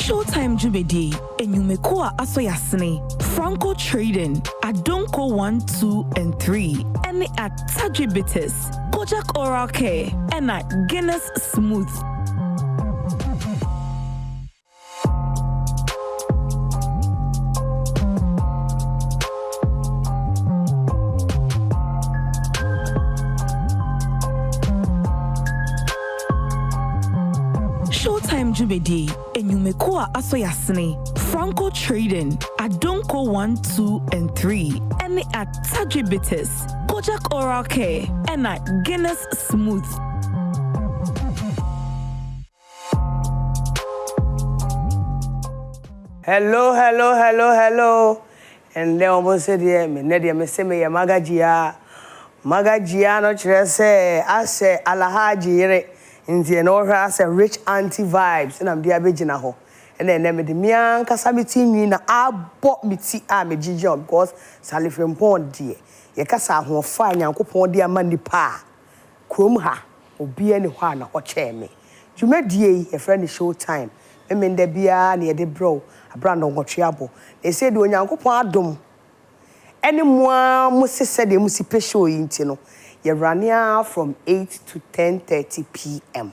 Showtym Jubedi, Enyumekua Asoyasne, Franco Trading, Adonko 1, 2, and 3, and at Tajibitis, Kojak Oral Care, and at Guinness Smooth. Showtym Jubedi, Enyumekua Asoyasne, Franco Trading, Adonko 1, 2, and 3, and at Tajibitis, Kojak Oral Care, and at Guinness Smooth. Hello. And they almost said, yeah, me say me magajia no chere I say alahaji yere. Inti no has a rich auntie vibes and I'm there begina ho. And then me the mian kasa biti ni na abo biti a me gijo because sale frempon die. Ye kasa ho fa nyankopon de amani pa. Krom ha obi ani ho na ho che me. Dwumadie ye friend Showtym. Me nda bia na ye de bro abrand ngotweabo. They say de onyankopon adom. Any more musese de musipe show inti no. You run here from 8 to 10:30 p.m.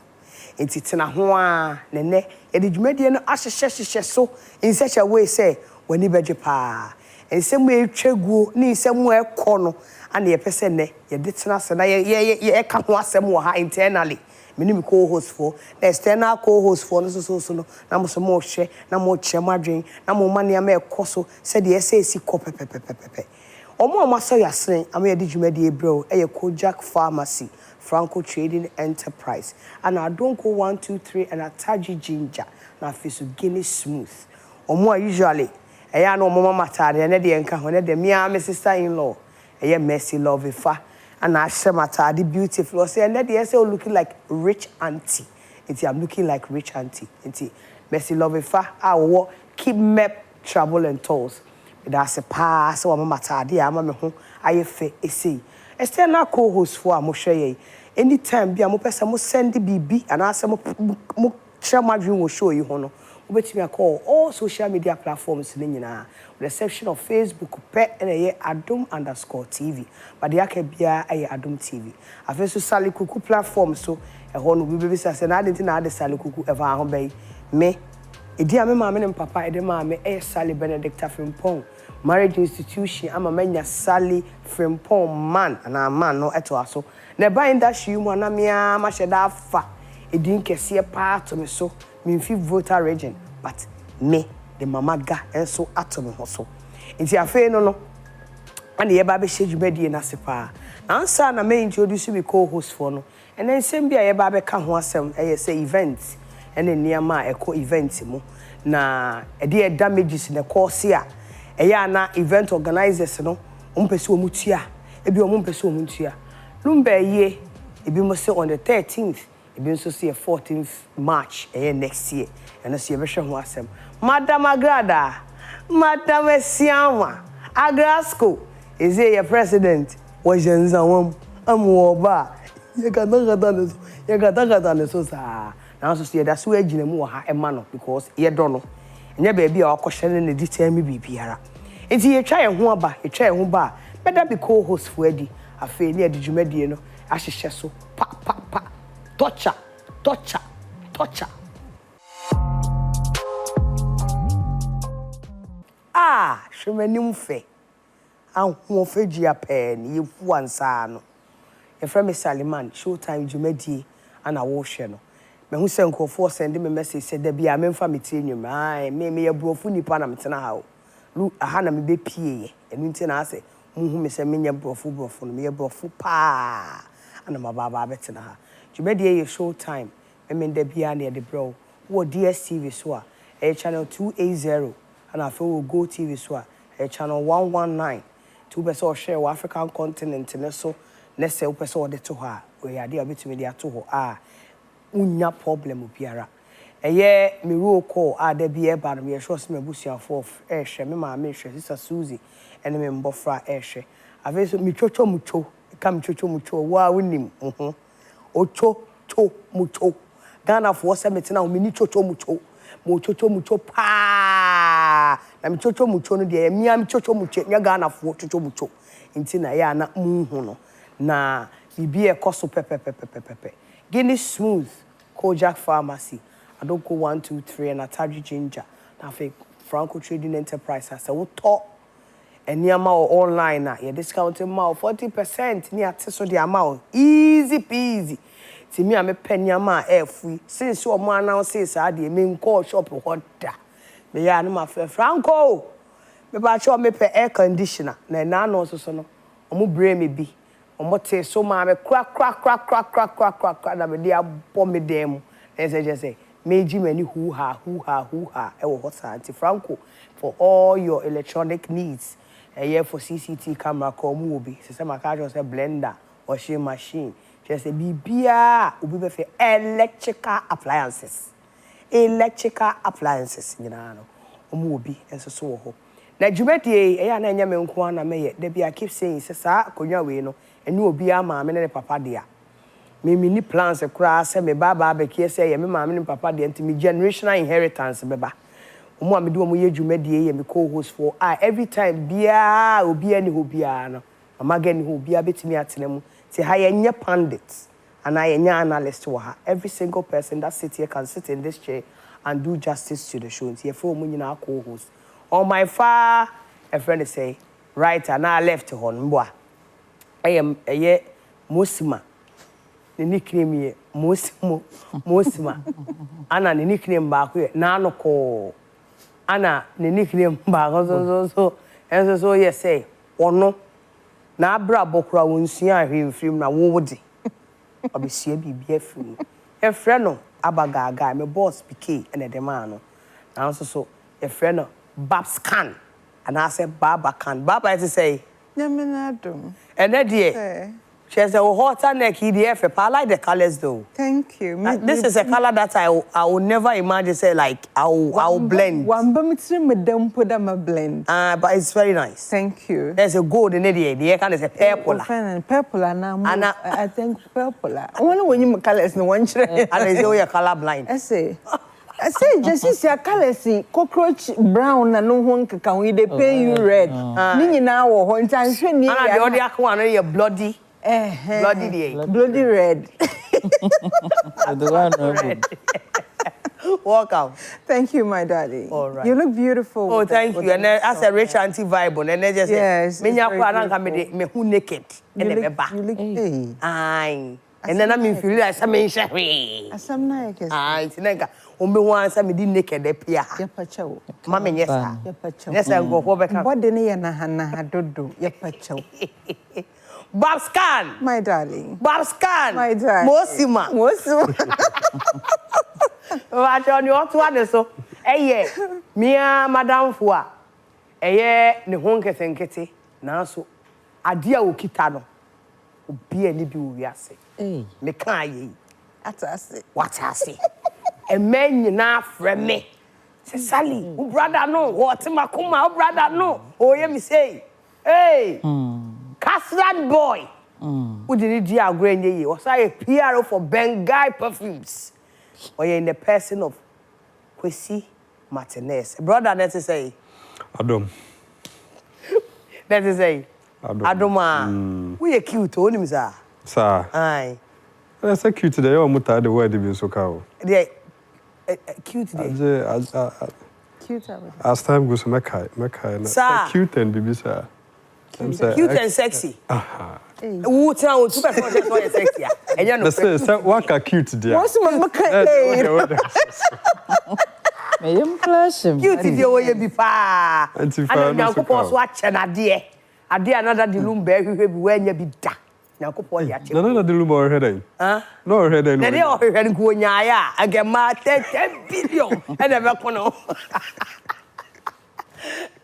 It's na ho a nene e de dwumadie no ahyehye so in such a way say when you beje pa ensem e twaguo ni ensem e kɔ no ana ye pese ne ye de tena se na ye ka ho asem wo ha internally mini me co-host for the external co-host for no so no na mo so mo hwe na mo kye madwen na mo mane am e kɔ so se de esi kɔ pepepepepe omo amaso yasren am ye de dwumadie bro e ye Kojak Pharmacy Franco Trading Enterprise and Adonko 1, 2, 3 and Ataji Ginger na fisu Guinness Smooth omo usually eya no omo matade na de enka ho na de me sister-in-law eya Mercy Love Ifa and I say matade beautiful say na de say looking like rich auntie it's I'm looking like rich auntie it's Mercy Love Ifa I keep map travel and tolls that's a pass so omo matade ama me ho ayefe esi external co-host for amohwe anytime bia mo pesa mo send bibi and asem mo share madwin wo show you ho no obetimi call all social media platforms ni nyina reception of Facebook pe na Adom_TV but the aka bia Adom TV afeso Sally Kuku platform so e ho no bibi say na adenti na ade Sally Kuku eva ho bay me edi ame ma me ne papa ede ma me Sally Benedicta Frimpong marriage institution ama manya Sally Frimpong man na man no eto aso na by industry mu na me ma sheda afa edin kese pa to me so me fi voter region but me the mama ga enso ato me ho so nti afa no and ye ba be hwedwumadi na sepa ansa na me introduce me co-host for no and then same bia ye ba be ka ho asem say event and niama eko event mu na e de damages na course a eya na event organizers no ompese omutua ebi ompese omutua lumba ye ebi mo say on the 13th ebi nso say 14th March next year and so ye be hwe ho asem Madam Agradaa Madam Esiama Agrasco is your president was Janzawam amoba ye gada ne so sa na so say that's where gina mu ha ema no because ye do no nya baby a wakohye ne detail me bibiara enti ye twa ye ho aba ye twa ye ho ba beda be co-host for edi afi ne adwumadie no ahyehye so pa torture hwemanim fe ahwo fegia pen ye fu ansa no e fra me Saliman Showtym dwumadie ana wo hwe no me hu se nkofo send me message say da bia me mfa meti enwum ai me ye buofu nipa na metena ha o lu aha na me be pie ye enu nti na ase mu hu me se me nya buofu no me ye buofu pa ana mababa betena ha dwumadie ye Showtym me da bia na ye de bro wo DSTV so a channel 280 and I feel Go TV so a channel 119 to be so share African continent and so let's say person de to her we are there between the to her unya problem obiara eye me roll call there be e ba me sure me busia for hwe me ma me hwe sister Susie and me mbofra hwe aveso me chocho mucho kam chocho mucho wa wonim ocho cho mucho Ghana for se metina o me ni chocho mucho mo chocho mucho pa na me chocho mucho no de me am chocho mucho nya Ghana fo chocho mucho nti na ya na muhu no na bibi e koso pepe Guinness Smooth Kojak Pharmacy Adonko 1 2 3 and Ataji Ginger na fe Franco Trading Enterprise asa wo to eniama online na ye discount ma 40% ni ate so de ama easy peasy ti mi ame peniama free since o mo announce say de me nko shop hoda me ya no ma Franco me ba cho me pe air conditioner na no so no omo bre me bi omo te so ma me crack na me dia bo me dem na say meji many who ha e wo hot anti Franco for all your electronic needs for CCTV camera come obi say maka just say blender washing machine just say bibia obi be for electrical appliances nyina no omo obi enso so wo ho na dwumadie na enya me nko na me da bia keep saying say sa konwa we no enu obi ama me ne papa dia me ni plans kura say me baba be kie say ye me ma me ne papa dia nti me generational inheritance beba omo amede omo ye dwumadie ye me co-host for every time bia obi ani ho bia no mama gani ho bia betimi atenam ti ha ye nye pundits and I nye analyst wa ha every single person that sit here can sit in this chair and do justice to the show nti ye for omo nyina co-host on my far a friend say right and I left hon mboa eye Mosima the nickname ye Mosima ana the nickname ba ko na anoko ana the nickname ba so yes say ono na abra bokura wonsua ahwemfrim na wowodi obesia bibia firi e friend no abagaga me boss PK and the man no na so e friend no Babscan and I said Baba can Baba is to say Adom. And that dear she has a hotter neck EDF I like the colors though. Thank you. This is a color that I will never imagine say like I will blend. One blend. But it's very nice. Thank you. There's a gold in it. The kind is a purple. Purple and I think purple. I wonder when you colors no one shred. And I say you're color blind. I say just see a color see cockroach brown and no one can we they pay you red. Nini now or one time she need. And the other one you're bloody. Bloody red. Red. Walk out. Thank you, my darling. All right. You look beautiful. Oh, thank you. And as a rich auntie vibe, and then just yes, me who naked and the beba. You look hey. Aye. And then I mean feel like some sherry. Asam na yake. Aye, tinenga. Umbe wansa me di naked e pia. Yapachawo. Mama nyesa. Yapachawo. Nyesa go ho beka. Bode ne ya na dodo. Yapachawo. Babscan. My darling. Babscan. My darling. Mosima. What on your one so? Eye, mia madam fua. Eye ne honke senkete. Na so adia okita no. Obi ani bi wo wiase. Me kan ye. Atase. Watase. E men nyina frɛ me. Say Sally, o brother no, what makoma, o brother no. Oh ye me say. Hey. Castlad boy. Who did it Agradaa ye? Was I a PRO for Bengal perfumes? Or you in the person of Kwesi Martinez. Brother, let's say. Adom. Let's say. Adom. We are cute, only me, sir. Sir. Aye. I say cute today. I'm not the word even so cow. They cute today. Cute. As time goes, Mekai. Sir. Cute and baby, sir. Cute and sexy. Aha. Who tell two people just want sexy? And you know. Sir, what a cute today. What's my Mekai? May you flash him. Cute today, oh you be far. And you go post watch an idea. Idea another the room bear who be when you be da. Now go post ya. No, the room already. No, already. They already go nyaya. I get my 10 billion and never kono.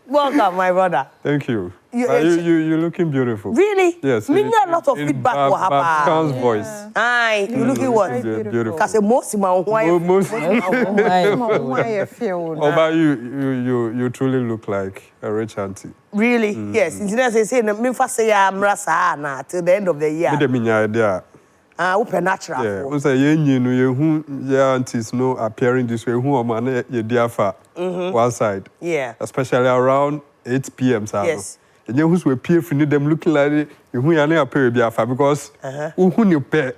Welcome, my brother. Thank you. You're looking beautiful. Really? Yes. Me get a lot of feedback. Babscan's voice. Aye, you looking what? Beautiful. Because most of my Most. Why you feel? Oh, but you truly look like a rich auntie. Really? Yes. Engineer say me first say I'm rasa na till the end of the year. Me the idea. Open natural. Yeah, we say you aunties know appearing this way. Who am I? You diafa one side. Yeah. Especially around 8 p.m. Yes. And you who's appear for them looking like you who are appear diafa because who you pay.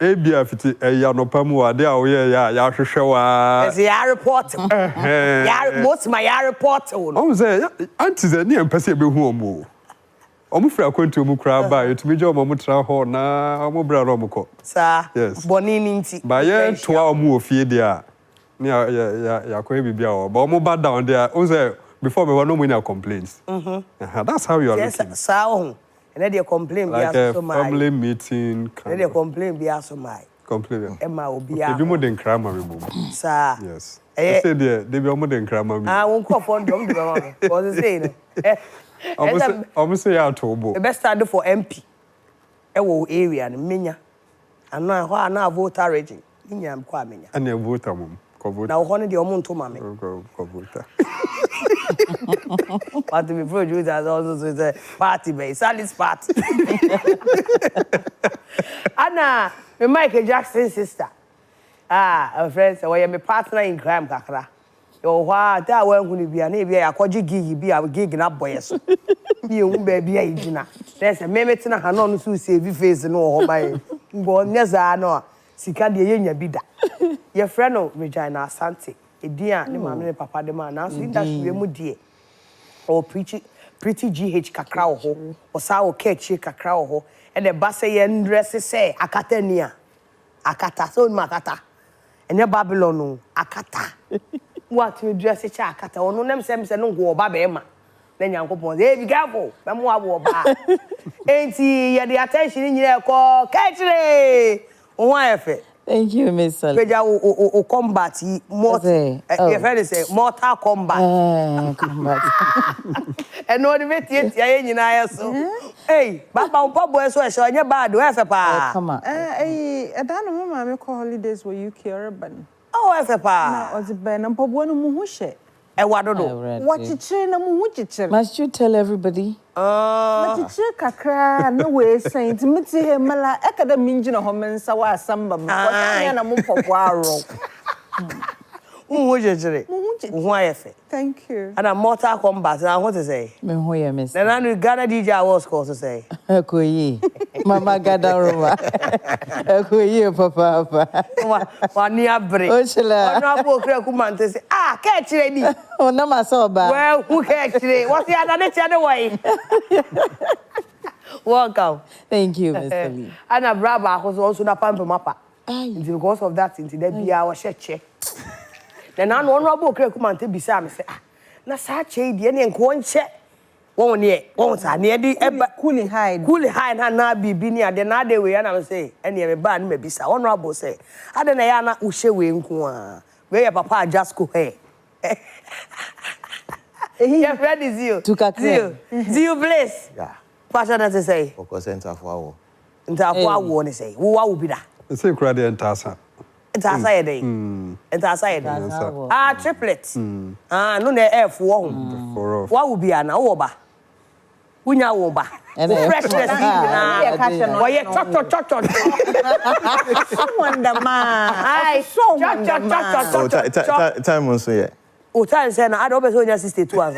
Ebia fiti no pamu ade a wo ya hwehwe wa. Yes, ya report. Ya most my report. Oh say aunties ani empese be hu omo. Omo fra kwantu omo kra ba etumi je omo tra ho na omo bra no omo ko. Sir. Yes. Boni ninti. Ba ye toa omo ofie dia. Ni ya ko bibia o. Ba omo ba down there. O say before me no money complaints. That's how you are looking. Yes, sir. And they complain like be a so my family meeting. They complain be so my. Complain. Emma will be a bit more than crama remove. Sir. Yes. I said they be more than crama. I won't call for them. What is saying? Almost say out to the best stand for MP. Ewo area and Minya. And now voter raging. Minya am kwa Minya. And you vote mum. Now honey the omun to mame. Voter. But to be produced as also the party base, Sally's party. Anna, the Michael Jackson sister. Her friends, why am a partner in crime, Kakra. Your what that one be an area, a quadri gig, be a gig up boys. You baby, a dinner. There's a memetina Hanon who say, we face no, my born, yes, I know. Sikadia bida. Your friend of Regina Asante. Dear, the mamma papa the man, now sweet that we mu dear. Or pretty GH cacao ho, or sour catch cacao ho, and the bassayan dresses say, Akatania. Akata, so Makata. And your Babylon, Akata. What you dress a chakata, or no name Samson, no go, Babema. Then you go, there be careful, Mamma war bar. Ain't he, the attention in your call, catch it. Why, thank you, Miss Sally. O combat, mortal. Your friend say mortal combat. Combat. And no debate yet, you know, so. Hey, Papa, Papa, so I saw your bad, where's a pa? Come on. I don't know, Mamma, call holidays where you care, but. Oh, where's a pa? Or the Ben and Papa, one who share. And what do you? What you train and what you train? Must you tell everybody? What you check a cry, no way, Saint Mitzi, Mala, Academy, Homan, Sawa, Samba, and a move for Waro. Who would you? Why? Thank you. And a mortal combat, I want to say. Me miss. Then I knew Ghana DJ was called to say. Koyi. Mama Gadaruma. Koyi, Papa. One near break. Oh, Shilla. No, poor Kuman to say, catch ready. Oh, no, my soul. Well, who catch today? What's the other way? Welcome. Thank you, Mr. Lee. And a brother was also not pamper mappa. Because of that, into the be our check. Then I know no Kuman to be Sam say, na such a dear and one check. One year, once I near the Coolie hide and not be near the other way, and I will say, any of a band may be so honorable say. I don't know, Ushe wing, where Papa just go here. Your friend is you. Zeal bliss. Yeah. Passion to say. Focus center for our. Into a war, want to say. Who will be that? The same crowd and Tassa. It's a side day. It's a side day. Triplets. No, the air for what will be an over? Unya woba. Freshness. Why you wonder man. So wonder man. Time on so yeah. O time say na Adom person only 62 hours.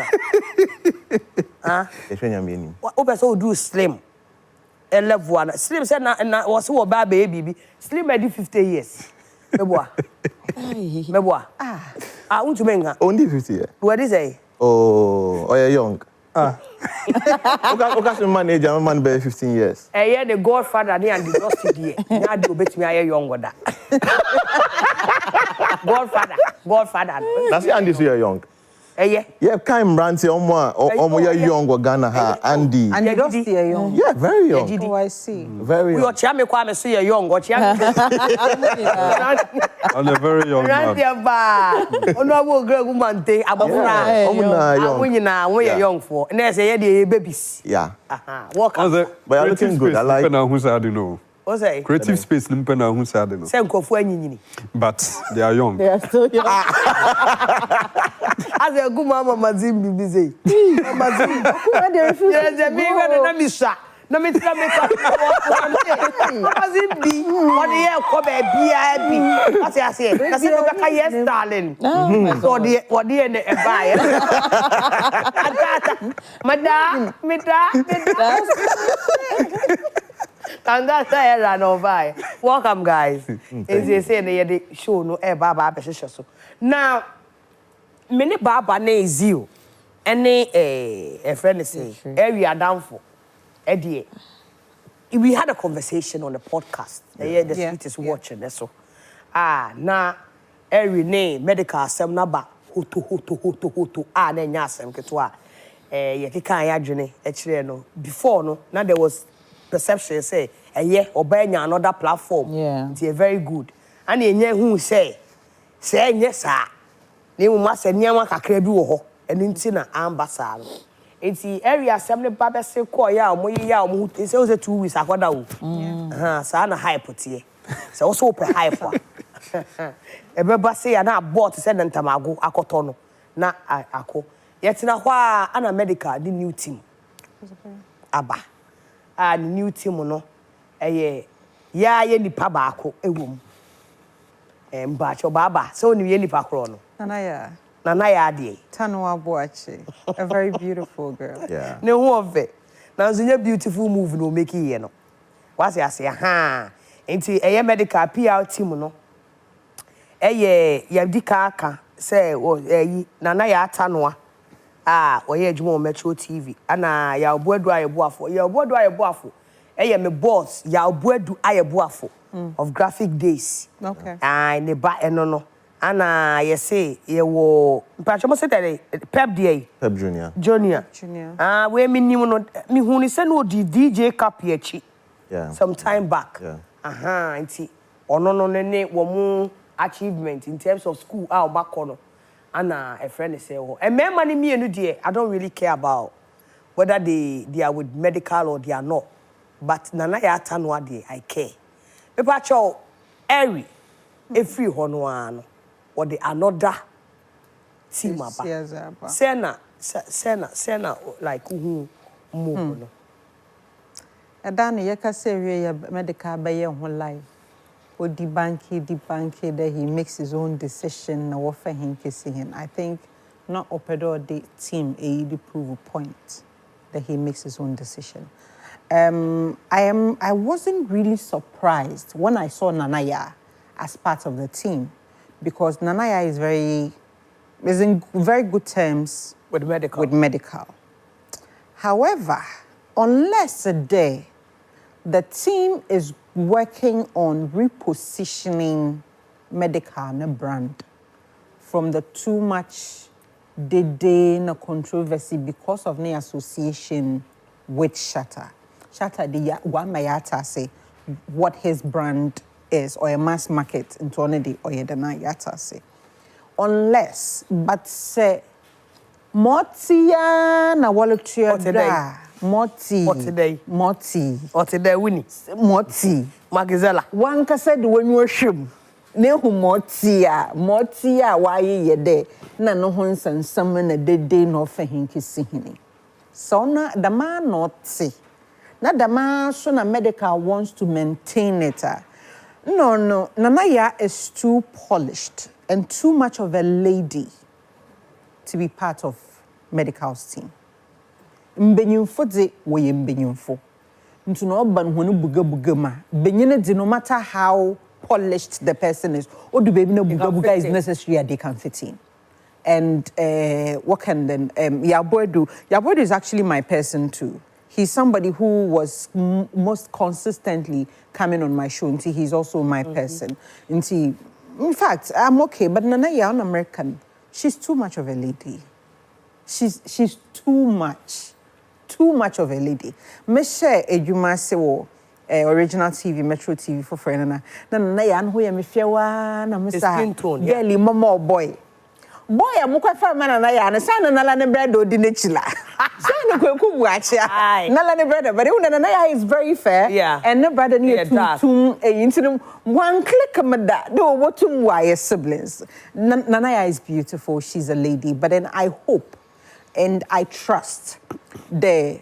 O person do slim. A level one. Slim say na was wo ba baby. Slim dey 50 years. Meboa. Unto menga. Only 50 years. What is say? Oh, you're young. Okay, manager, man by 15 years. Yeah, the Godfather and the lost year. Now do bet me I young with that. Godfather. That's the Andy so you're young. Yeah. Yeah, kind Branty or you're young or Ghana ha Andy. And you see a young. Yeah, very young. Oh, I see. Very young. Your chame kwame see a young or chame. On a very young man. Randy ba. Ono wo great woman dey abofra. We young for. And they say the babies. Yeah. Walk. But you're looking good. I like. What's that? Creative space limpena who said no. Say nkofu anyini. But they are young. They are still young. As a good mama mazim bibi say. Mazim. Yes, the big one na bisa. No me tell me what was it be? What the hell come be? What I say? I say no ka yes darling. So the what the end buy. Madam. And that's why I ran over. Welcome, guys. As they say, the show no baba so. Now, many baba ne zio. Any a friend say, area down for Eddie. We had a conversation on the podcast. The street is watching. That's so. Now, every name medical sem naba hoto. Ne nyasem ketwa. Ye kika ya dwene e no. Before no, now there was perception say obenya another platform. It's very good. And yenye hu say nye sa. Ne mu ma se nyama kakra bi wo ho. Enu nti na ambassador. Enti area assembly baba se call ya omoyi ya omo hu say o say 2 weeks akoda wo. Sa na hype tie. Se o so open hype a. Ebeba say ya na abort say na ntamago akoto no. Na ako. Yetina ho a na medical the new team. Aba. The new team no. Ye nipa baako ewom. Mba cho baba. So ni ye nipa kro no. Nana ade. Tanwa Boache, a very beautiful girl. Yeah. Ne ho of it. Now so beautiful move no make here no. What say ha. Enti medical PR team no. Yadika aka say nana ya Tanwa. Oye adwuma Metro TV. Ana ya oboadu ayeboafo. Ya oboadu ayeboafo. Me boss ya oboadu ayeboafo of graphic days. Okay. Ne ba eno no. Ana say ye wo mpacho say Pep Day. Pep Junior. We me nim no me hu ni say no DJ cap echi. Yeah. Some time back. Yeah. Nti ono no ne wo mu achievement in terms of school back on. Ana a friend say oh. And me money me enu die I don't really care about whether they are with medical or they are not. But nana ya tanwa dey I care. Me pacho every free hono or the another team aba. Sena like who move no. Adani yeka say we medical by your whole life. Or the banky that he makes his own decision na what for him kissing him. I think not opedo the team the prove a point that he makes his own decision. I wasn't really surprised when I saw Nanaya as part of the team because Nanaya is in very good terms with medical. However, unless a day the team is working on repositioning medical brand from the too much no controversy because of the association with Shatta. Shatta the one mayata say what his brand is or a mass market into only or yedana yata say. Unless but say Motia na walutria Moti. Winnie. Moti. Magazella. One said when you shim. Nehu Motia, why ye de? Na no hunts and summon a dead day no for him kissing. So na the man not see. Na the man so na medical wants to maintain it. No. Nanaya is too polished and too much of a lady to be part of medical's team. Mbenyimfo de we mbenyimfo. Ntu no ban honu buga ma. Benyine de no matter how polished the person is, or the baby no buga is necessary they can fit in. And what can then Yabodu is actually my person too. He's somebody who was most consistently coming on my show. Until he's also my person. Until, in fact, I'm okay, but Nanaya an American. She's too much of a lady. She's too much of a lady. Me share ejuma sewo original TV, Metro TV for friend na ya no ya me fiawa na me sa girl mama boy amukwa fa man na ya na sa na la ne bread odi ne chila so no kweku buacha na la ne bread but na ya is very fair and no brother near tum into one click mada do wotum why siblings Nanaya is beautiful, she's a lady, but then I hope and I trust the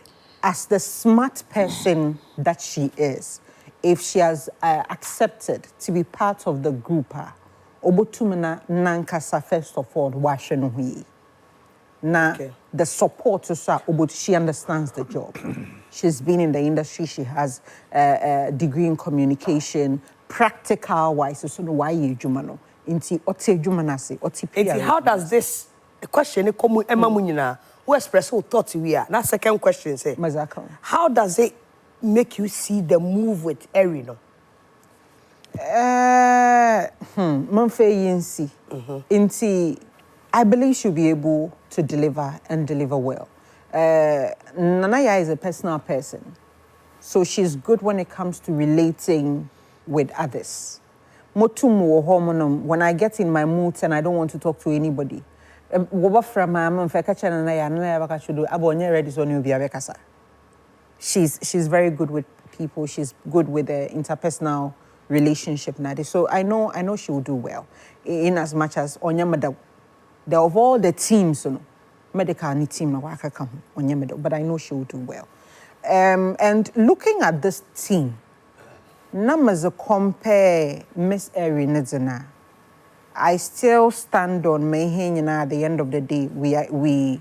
as the smart person that she is, if she has accepted to be part of the group, obotumina nankasa first of all washenu hui. Na the support also, she understands the job. She's been in the industry. She has a degree in communication, practical wise. So no why you jumano inti ote jumanase ote PR. How does this question come Emma Munina? Who express who thought we are? That second question say. How does it make you see the move with Erino? Monfe yinsi. Inti I believe she'll be able to deliver and deliver well. Nanaya is a personal person, so she's good when it comes to relating with others. Motumu hormonum, when I get in my moods and I don't want to talk to anybody. She's very good with people. She's good with the interpersonal relationship. So I know she will do well. In as much as Onyamada, of all the teams, Medikal team, but I know she will do well. And looking at this team, numbers compare Miss Erinedzena. I still stand on Mehin, at the end of the day, we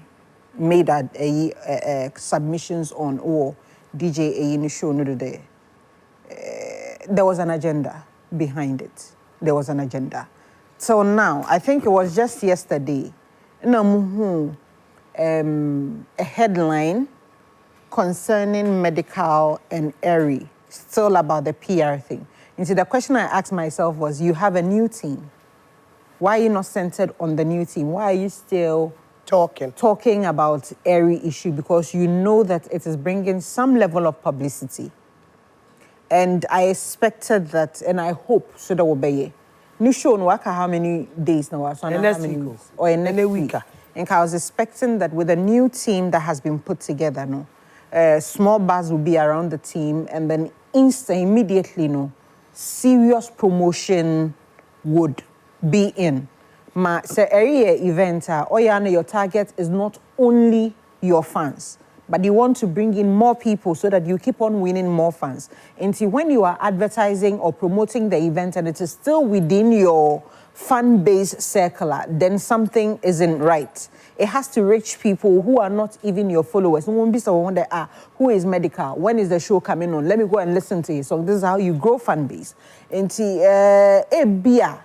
made submissions on DJ in the show today. There was an agenda behind it. There was an agenda. So now, I think it was just yesterday, a headline concerning Medikal and Eri, still about the PR thing. And so the question I asked myself was, you have a new team. Why are you not centered on the new team? Why are you still talking about Eri issue? Because you know that it is bringing some level of publicity. And I expected that, and I hope so that will be. New show no waka how many days now? So next week or next week. And I was expecting that with a new team that has been put together, small buzz will be around the team, and then immediately, serious promotion would be in. Ma say area event, your target is not only your fans, but you want to bring in more people so that you keep on winning more fans. And when you are advertising or promoting the event and it is still within your fan base circle, then something isn't right. It has to reach people who are not even your followers. No one be someone that who is Medikal? When is the show coming on? Let me go and listen to it. So this is how you grow fan base. And beer.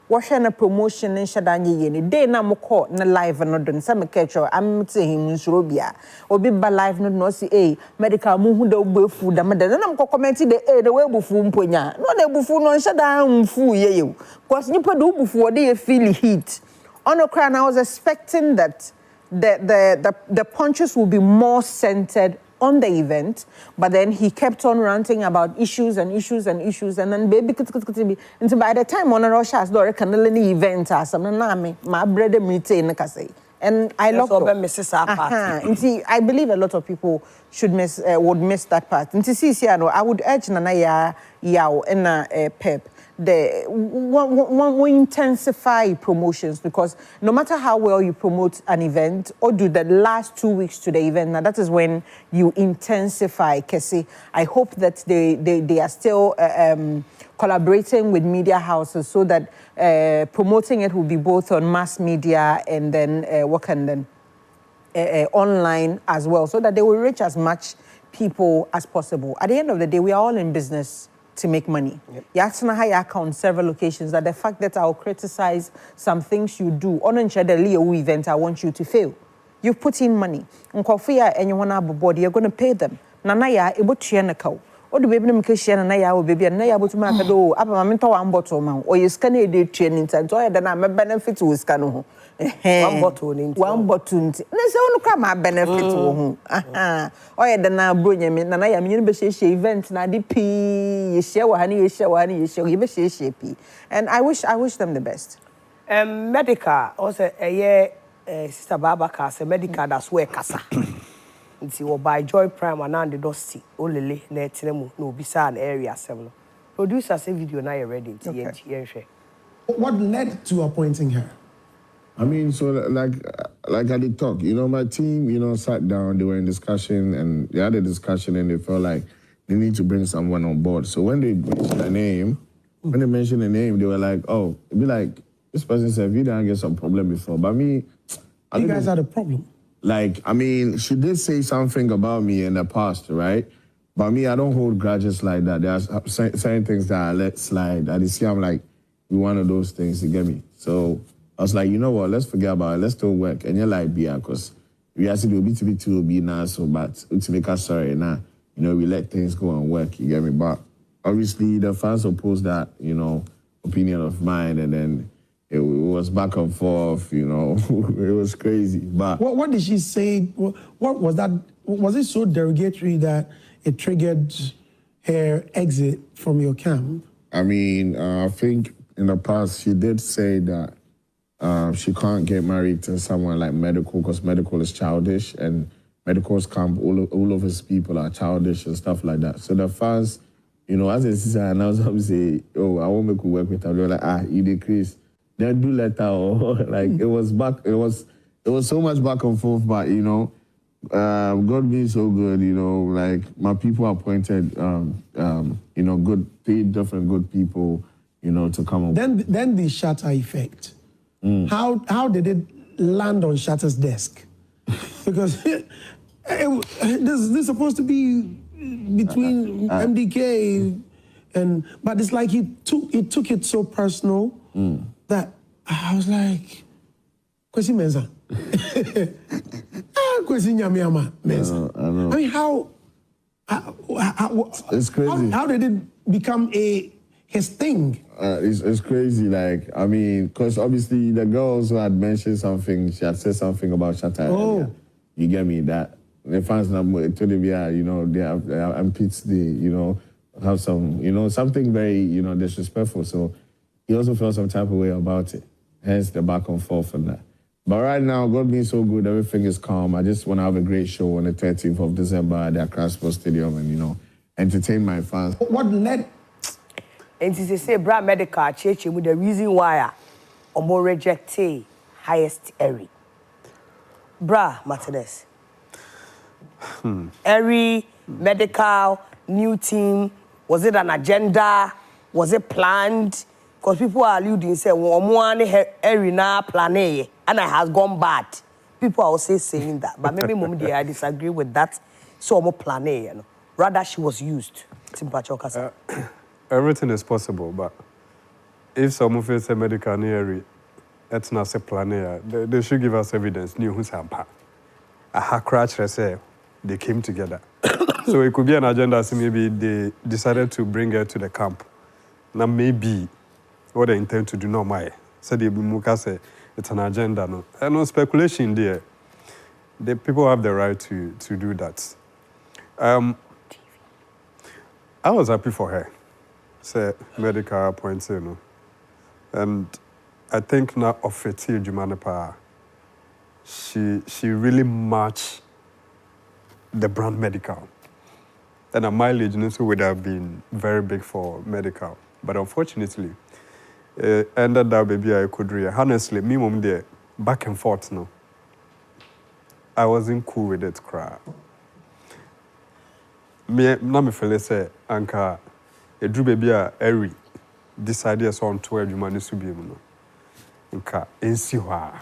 What's a promotion in Shadani Yeni? Day na moko na live and not some catch I'm saying in Surobia. Or be by live not see Medikal muhu the food. I'm commenting the way bufu mponya. No the bufu no Shadan fu ye. Because you put do before they feel heat. On a crown, I was expecting that the punches will be more centered on the event, but then he kept on ranting about issues, and then baby until by the time on a Russia's door can event my brother meeting and I love it. I believe a lot of people would miss that part. I would urge Nanaya Yao and Pep. We intensify promotions, because no matter how well you promote an event or do the last 2 weeks to the event, now that is when you intensify. Kesi, I hope that they are still collaborating with media houses so that promoting it will be both on mass media and then online as well, so that they will reach as much people as possible. At the end of the day, we are all in business to make money. You ask me how you account several locations that the fact that I'll criticize some things you do on the Leo event, I want you to fail. You put in money. And you want to have a body, you're going to pay them. Nanaya, able to or the baby Mikashian and I will be and I will to make a do up a mental one bottle or you scan a training time, so I don't have a benefit to scan. One bottle. Let's all come a benefit to whom. Oh, yeah, then now bring him in, and I am university event, and I DP, you share honey, you share, give a shapey. And I wish them the best. Medikal, also a year, Sister Babaka, a Medikal that's where Casa. Nti by Joy Prime and the Dusty, Olele, Netinemu, no Bisa area 7. Producers a video now ready to What led to appointing her? I mean, so like I did talk, my team, sat down, they were in discussion, and they had a discussion, and they felt like they need to bring someone on board. So when they mentioned the name, they were like, oh, it'd be like, this person said, we didn't get some problem before. But me, you guys had a problem. Like, I mean, she did say something about me in the past, right? But me, I don't hold grudges like that. There are certain things that I let slide. I just see I'm like, one of those things, you get me? So I was like, you know what, let's forget about it. Let's still work. And you're like, yeah, because we actually do B2B2B now, so, but to make us sorry now, we let things go and work, you get me? But obviously, the fans opposed that, opinion of mine, and then it was back and forth, it was crazy. But what did she say? What was that? Was it so derogatory that it triggered her exit from your camp? I mean, I think in the past she did say that she can't get married to someone like Medikal because Medikal is childish, and Medikal's camp, all of his people are childish and stuff like that. So the fans, as a sister announced, I say, oh, I won't make you work with her. They were like, you decrease. Then do letter or like it was so much back and forth, but God being so good, like my people appointed good 3 different good people, to come up. Then the Shatter effect. How did it land on Shatter's desk? Because this is supposed to be between MDK but it's like he took it so personal that I was like, Kwesi Mensa. Kwesi Nyamiama Mensa. I know. I mean, how it's crazy. How did it become his thing? It's crazy, like, I mean, because obviously the girl also had mentioned something, she had said something about Shatta. Oh. You get me? That the fans now told him, they have PTSD, have some, something very, disrespectful. So he also felt some type of way about it. Hence the back and forth and that. But right now, God being so good, everything is calm. I just want to have a great show on the 13th of December at the Accra Sports Stadium and, entertain my fans. What led? And to say, Bra Medikal, Church, with the reason why I'm more rejected highest area. Bra Martinez. Every Medikal, new team, was it an agenda? Was it planned? Because people are alluding, say, every now plan and it has gone bad. People are also saying that. But maybe I disagree with that. So I'm plan rather she was used. Everything is possible, but if someone feels a medical near it's not a plan, they should give us evidence. New who's hamper. A hack crash, they came together. So it could be an agenda, so maybe they decided to bring her to the camp. Now maybe what they intend to do now, said it's an agenda. No, and no speculation there. The people have the right to do that. I was happy for her. Say Medikal appointed, and I think now of it Jumanepa, she really matched the brand Medikal. And a mileage also would have been very big for Medikal. But unfortunately, ended up baby I could read. Honestly, me mom there, back and forth no. I wasn't cool with it, cry. Me feel say anka a drew baby every decided on 12 humanis to be nka ensiwa.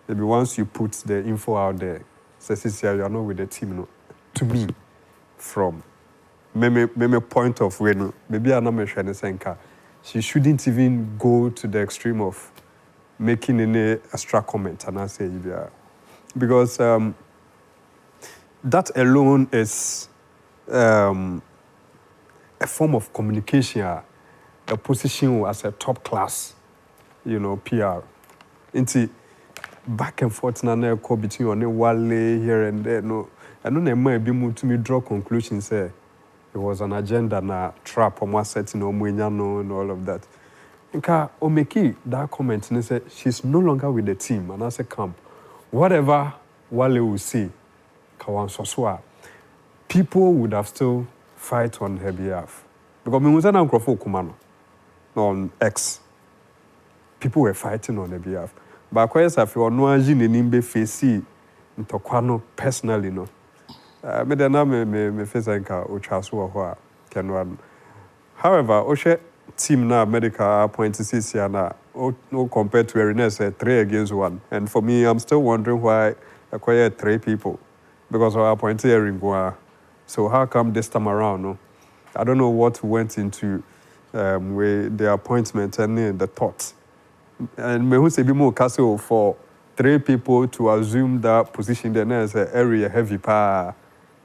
Maybe once you put the info out there, says you are not with the team no. To me, from me point of view, no, maybe I'm not mentioning senka. She shouldn't even go to the extreme of making any extra comment and I say because that alone is a form of communication, a position as a top class, PR. Into back and forth na between on Wale here and there. No, I don't know might be moved to me draw conclusions. Say it was an agenda na trap on one setting and all of that. Nka Omeki that comment and say she's no longer with the team and as a camp. Whatever Wale will say, Kawan Soswa, people would have still fight on her behalf. Because we was an Kumano on X. People were fighting on her behalf. But quite a few no agin in be face ntokwa personally no. Me de na me face nka otwaso wo ho a kenwa. However, Oshe team na Medikal appointees here na no compared to Eriness 3 against 1. And for me, I'm still wondering why acquire 3 people because our appointee Eringwa. So how come this time around? No, I don't know what went into with the appointment and the thoughts. And me who say be more castle for 3 people to assume that position then as an area heavy pa.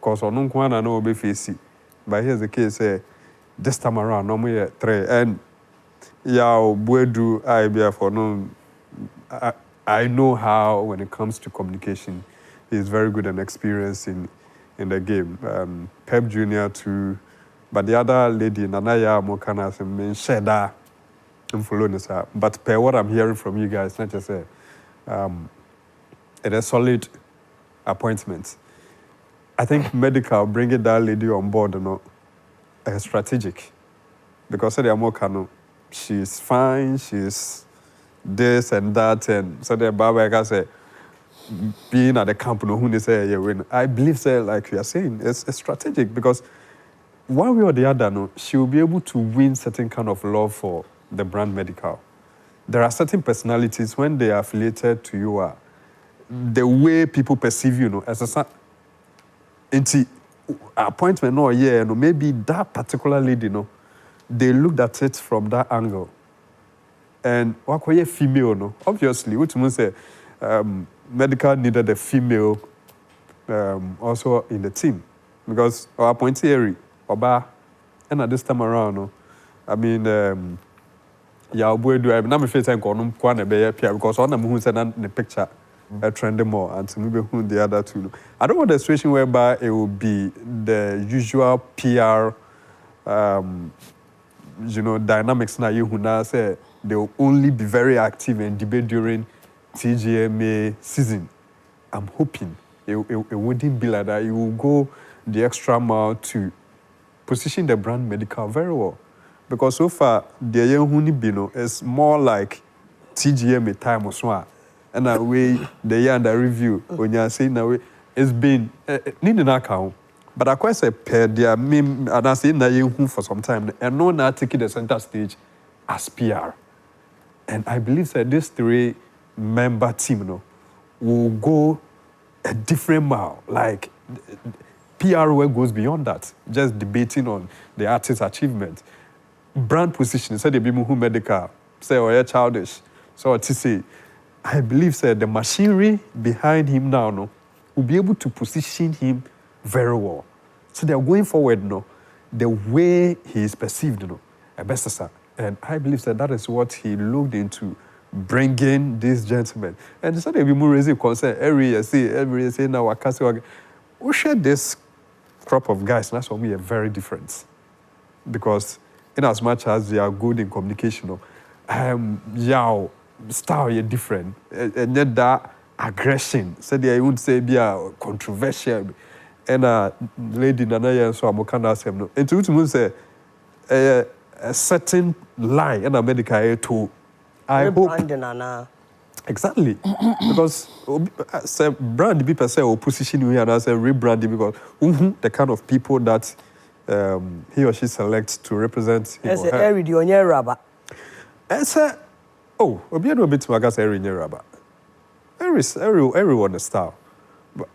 Cause on no one no be facing. But here's the case. This time around, no more 3. And yeah, Buedu, I for no. I know how when it comes to communication, he's very good and experienced in the game. Pep Junior too, but the other lady Nanaya Mokana share that influence. But per what I'm hearing from you guys, not just say, it is solid appointment. I think Medikal bringing that lady on board, you know. Strategic because they are more cano. She's fine, she's this and that, and so the Baba can say being at the camp, no who they say you win. I believe say like you are saying, it's strategic because one way or the other, no, she will be able to win certain kind of love for the brand Medikal. There are certain personalities when they are affiliated to you, the way people perceive you, know, as a appointment no yeah no maybe that particular lady no they looked at it from that angle and what female no obviously which means say Medikal needed a female also in the team because our appointee Eri Oba and at this time around no I mean yeah boy do I na me face enko no kwa na be because on am who said the picture trending more and to maybe who the other two. I don't want a situation whereby it will be the usual PR, dynamics now you who now say they will only be very active and debate during TGMA season. I'm hoping it wouldn't be like that. You will go the extra mile to position the brand Medikal very well. Because so far, the young Hunibino is more like TGMA time or so. And that way, the year under review, when you're saying that way, it's been needing account. But I quite say per their meme, and I say that you for some time, and no now taking the center stage as PR. And I believe that this 3-member team, will go a different mile. Like PR where goes beyond that, just debating on the artist's achievement. Brand positioning, say the people who Medikal, say oh yeah childish, so to say. I believe that the machinery behind him now will be able to position him very well. So they're going forward, the way he is perceived, a best. And I believe that is what he looked into bringing this gentleman. And so they be more raising concern every year say now we share this crop of guys, and that's for me a very different. Because in as much as they are good in communication, style is different. And then that aggression, so they would say be a controversial. And lady Nanaya so I'm kind of saying no. And to say a certain line in Medikal to I hope exactly because say brand be per se or position you and as a rebranding because the kind of people that he or she selects to represent him or her. Every on your rubber. Oh, obi no bit magas every rubber. Everyone is style.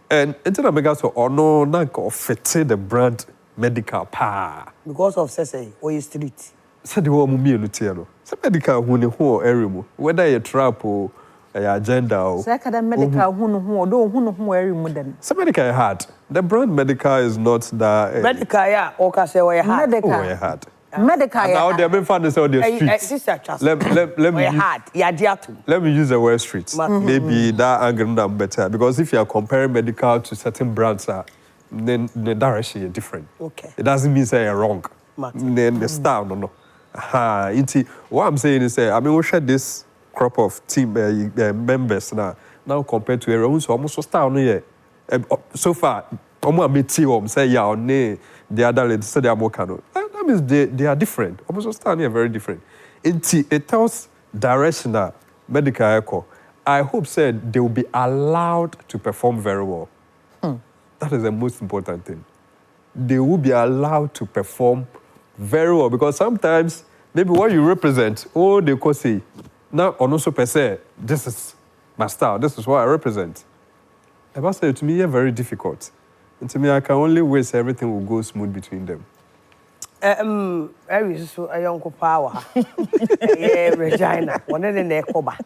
And until I make so no na go fit the brand Medikal pa. Because of say or you street. Say the one me no tie no. Say Medikal hu ne ho every mu. Whether you trap or a agenda or say kada Medikal hu no every mu then. Say Medikal hard. The brand Medikal is not that Medikal ya o ka say we hard. Oh, hard. Medikal now they been found this on the streets. Let me use the word streets. Maybe that angle better because if you are comparing Medikal to certain brands, then the direction is different. Okay. It doesn't mean say you're wrong. Then the style no. What I'm saying is I mean we share this crop of team members now compared to everyone so almost style no yeah. So far, say yeah the other ladies say they are more cano. That means they are different. Almost standing very different. It tells direction that Medikal echo. I hope said they will be allowed to perform very well. That is the most important thing. They will be allowed to perform very well because sometimes maybe what you represent, they could say, now on also per se, this is my style, this is what I represent. I must say to me, it's very difficult. And to me, I can only wish everything will go smooth between them. Every so a young power. Yeah, Regina. One of the nekoba.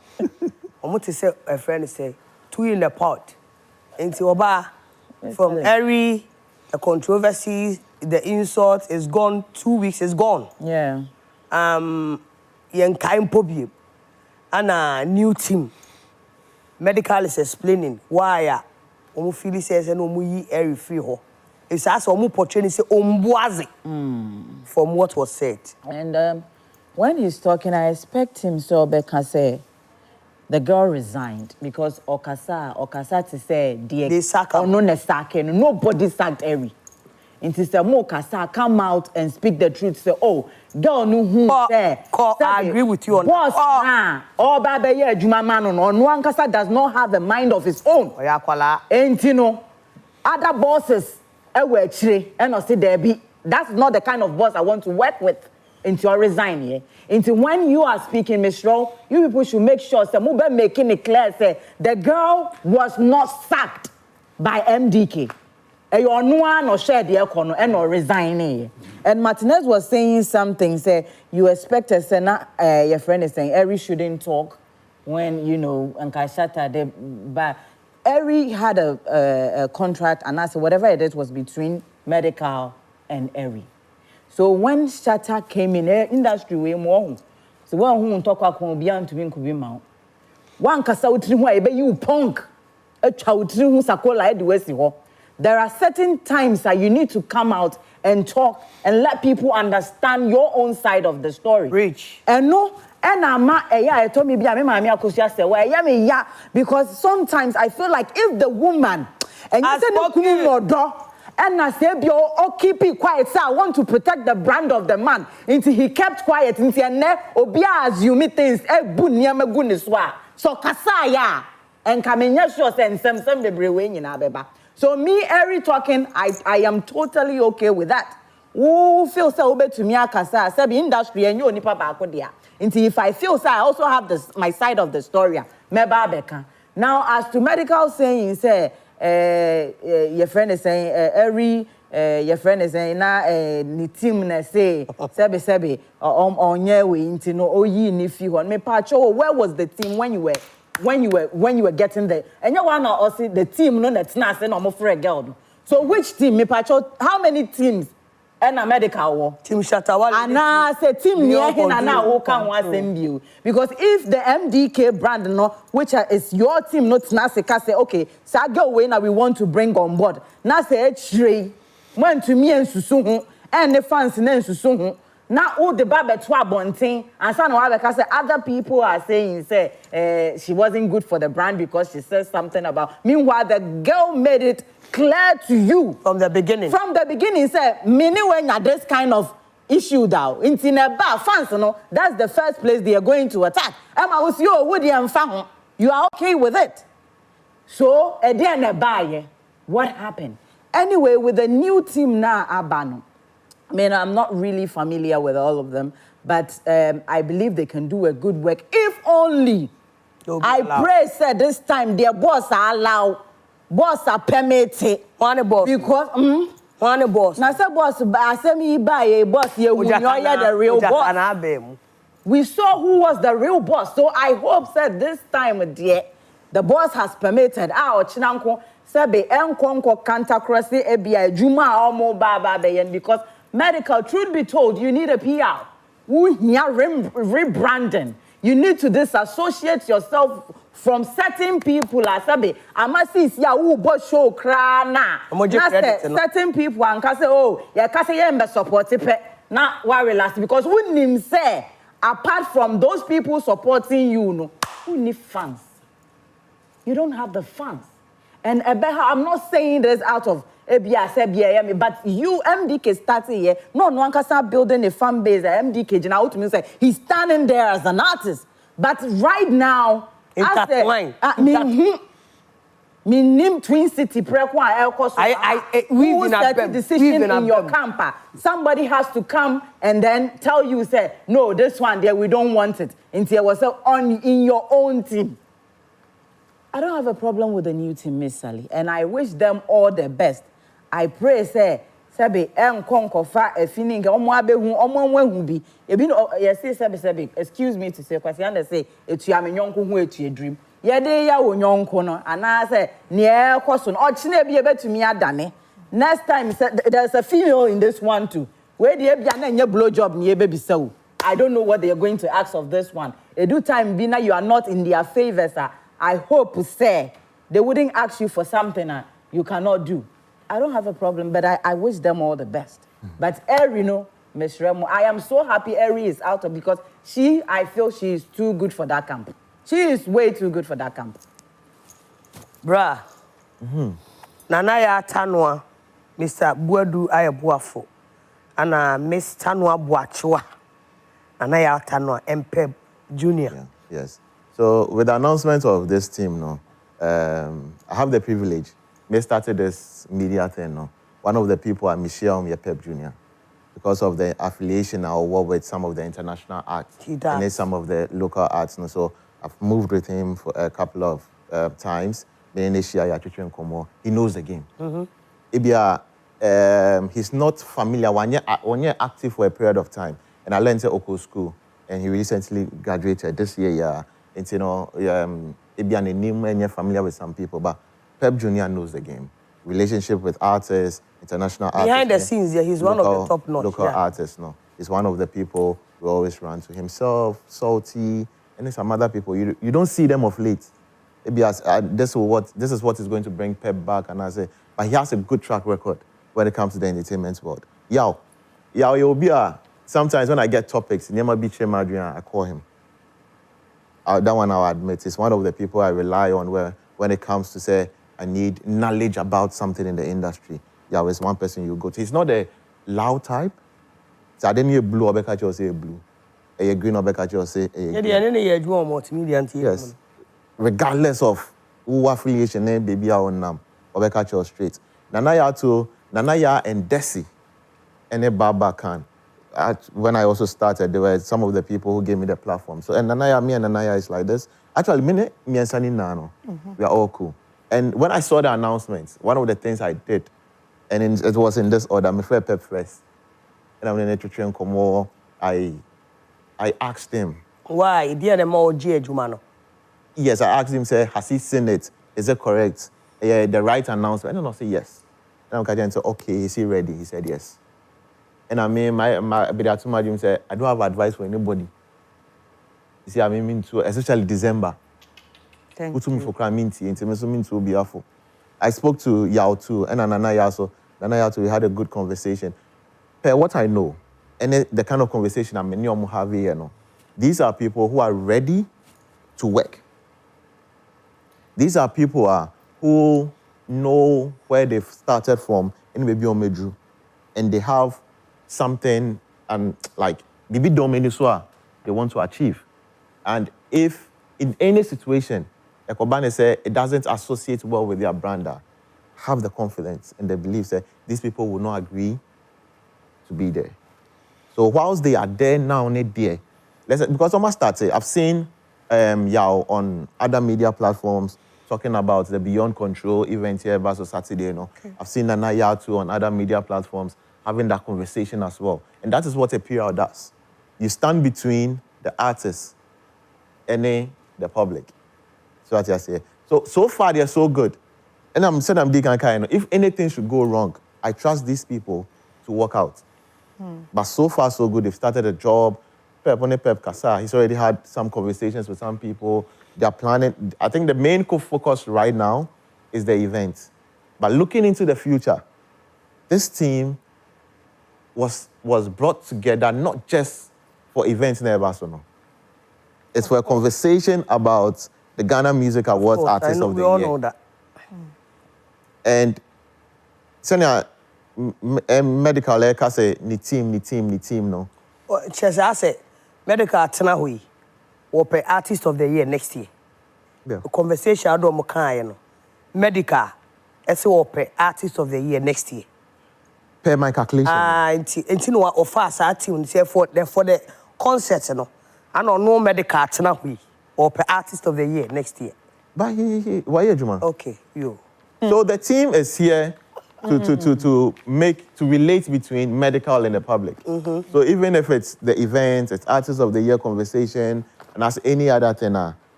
I want to say a friend say 2 in the pot. Into Oba from every the controversy, the insult is gone. 2 weeks is gone. Yeah. Yen kain pobi. And a new team. Medikal is explaining why Fili says no muyi every free ho. It's as omu portraying say ombuazi from what was said. And when he's talking, I expect him so because the girl resigned because Okasa to say they sack her. No, nobody sacked Eri. And to say Okasa come out and speak the truth. Say, oh, girl, no who say. I agree with you on boss, Baba ye Juma man on one Kasa does not have a mind of his own. And you know, other bosses. And I say there be that's not the kind of boss I want to work with until I resign here. Until when you are speaking, Miss Rowe, you people should make sure Samuba making it clear say the girl was not sacked by MDK. You no one or share the economy and or resigning. And Martinez was saying something, say you expect a senna your friend is saying Eri shouldn't talk when you know and Kaishata they but Eri had a contract, and I said whatever it is was between Medikal and Eri. So when Shatta came in, industry way more. So one who talk about beyond to be mount. One kasa utri who ebe you punk. A child who sakola edwesi. There are certain times that you need to come out and talk and let people understand your own side of the story. Rich. And no. And I told me because sometimes I feel like if the woman and you say and I say keep it quiet, so I want to protect the brand of the man until he kept quiet until obia assume things so kasaya and kamenya sure send some the brewing in abeba. So me Eri talking I am totally okay with that. Who feels so obey to me akasa say the industry and you only papa dia. Until if I feel so, I also have my side of the story. Now, as to Medikal saying, say, your friend is saying, your friend is saying, ni team na say, sebe, on your way into no oyi ni fi hon. Me pacho, where was the team when you were getting there? And you wanna also the team no that's not saying I'm for a girl. So which team? Me pacho, how many teams? And a Medikal war. Team Shatta. And I said team near him and now who can want send you. Because if the MDK brand no, which is your team, not Nasika say, okay, so I go away now we want to bring on board. Now say H3 went to me and Susu and the fans and Susu. Now all the Baba Twabonting and some other people are saying say she wasn't good for the brand because she said something about. Meanwhile, the girl made it clear to you from the beginning. From the beginning, say, many when you this kind of issue down in a bar, fans, you know, that's the first place they are going to attack. Emma was you, Woody and Fang, you are okay with it. So, at the end of the what happened? Anyway, with the new team now, Abano. I mean, I'm not really familiar with all of them, but I believe they can do a good work if only. I pray, said this time their boss are allowed. Boss are permitted. One boss. Because, one boss. Now, say boss, I say me buy a boss, you the real boss. We saw who was the real boss. So I hope that this time, dear, the boss has permitted our Chinanko, Sabe, Enkonko, Kanta Crossy, ABI, Juma, Omo, Baba, because Medikal, truth be told, you need a PR. Rebranding. You need to disassociate yourself from certain people. Asabe, amasi si ya who boss show krana. Certain people and say, oh, ya kase yembe support pe. Na worry last because when him say, apart from those people supporting you, no, who need fans? You don't have the fans. And I'm not saying this out of but you MDK starting here. No one can start building a fan base. MDK, you know, to me say he's standing there as an artist. But right now, Intertwine. Me name Twin City Prekwa Elko. Who set the decision in your camp? Somebody has to come and then tell you, say, no, this one there, we don't want it. Until was on in your own team. I don't have a problem with the new team, Miss Sally, and I wish them all the best. I pray, say, Sabi, konkofa a feeling, bi. Yes, Sabi, excuse me to say, because you say, it's your dream. Yede ya wo nyonko no ana say ne ekoso no ochine bia betumi adane next time there's a female in this one too where the bia na nya blow job ne baby so I don't know what they are going to ask of this one edu time be na you are not in their favor sir. I hope say they wouldn't ask you for something you cannot do. I don't have a problem, but I wish them all the best. But Eri, Miss Remo, I am so happy Eri is out of because I feel she is too good for that camp. She is way too good for that camp. Bruh. Nana ya Tanwa, Mr. Buadu Ayabuafo, and Miss Tanwa Buachua. Nana ya Tanwa, MP Junior. Yeah, yes. So with the announcement of this team, I have the privilege. Me started this media thing. One of the people are Michelle Pep Jr. Because of the affiliation I work with some of the international acts and then some of the local arts. So I've moved with him for a couple of times. He knows the game. He's not familiar. One year active for a period of time. And I learned at Oko School. And he recently graduated this year. And he's familiar with some people. But Pep Jr. knows the game. Relationship with artists, international artists. Behind the scenes, he's one of the top notch. Local artists, He's one of the people we always run to. Himself, Salty, and some other people. You don't see them of late. Maybe this is what is going to bring Pep back. And I say, but he has a good track record when it comes to the entertainment world. Sometimes when I get topics, I call him. That one I'll admit is one of the people I rely on when it comes to say, I need knowledge about something in the industry. It's one person you go to. He's not a loud type. So I didn't hear blue, or say blue. A green, or say yes. Regardless of who affiliation, baby, or straight. Nanaya and Desi, and Baba Khan. When I also started, there were some of the people who gave me the platform. So, and Nanaya is like this. Actually, me and Sani Nano, we are all cool. And when I saw the announcements, one of the things I did, and it was in this order, I'm afraid Pep first. And I'm in the Komo, I asked him. Why? Yes, I asked him, say, has he seen it? Is it correct? The right announcement? And I say yes. And I'm said, okay, is he ready? He said yes. And I mean, my Bidatuma said, I don't have advice for anybody. You see, I mean, especially December. Thank you. I spoke to Yao too, and Nanaya also. Nanaya too, we had a good conversation. What I know, and the kind of conversation I'm having here, these are people who are ready to work. These are people who know where they've started from in maybe Omedru, and they have something like Bibi Domeniswa they want to achieve. And if in any situation, like Obane said, it doesn't associate well with their brand, have the confidence and the belief that these people will not agree to be there. So whilst they are there now, because almost started, I've seen Yao on other media platforms talking about the Beyond Control event here versus Saturday. Okay. I've seen Nana Yao too on other media platforms having that conversation as well. And that is what a PR does. You stand between the artists and the public. So what I say. So far they're so good. And I'm saying I'm digging kind. If anything should go wrong, I trust these people to work out. But so far so good. They've started a job. Pep Kasa, he's already had some conversations with some people. They're planning. I think the main focus right now is the event. But looking into the future, this team was brought together not just for events in Ebasono. It's for a conversation about the Ghana Music Awards Artist of the Year. We all know that. And Senya, Medikal say ni team no. Chesa say Medikal Tanahui will pay Artist of the Year next year. The conversation Adom kan no. Medikal. Ese ope artist of the year next year. Per my calculation. Nti no offer sa team say for the concert no. And no Medikal tena hui. Ope artist of the year next year. But why Juma? Okay, you. So the team is here to relate between Medikal and the public. So even if it's the event, it's artist of the year conversation, and as any other thing,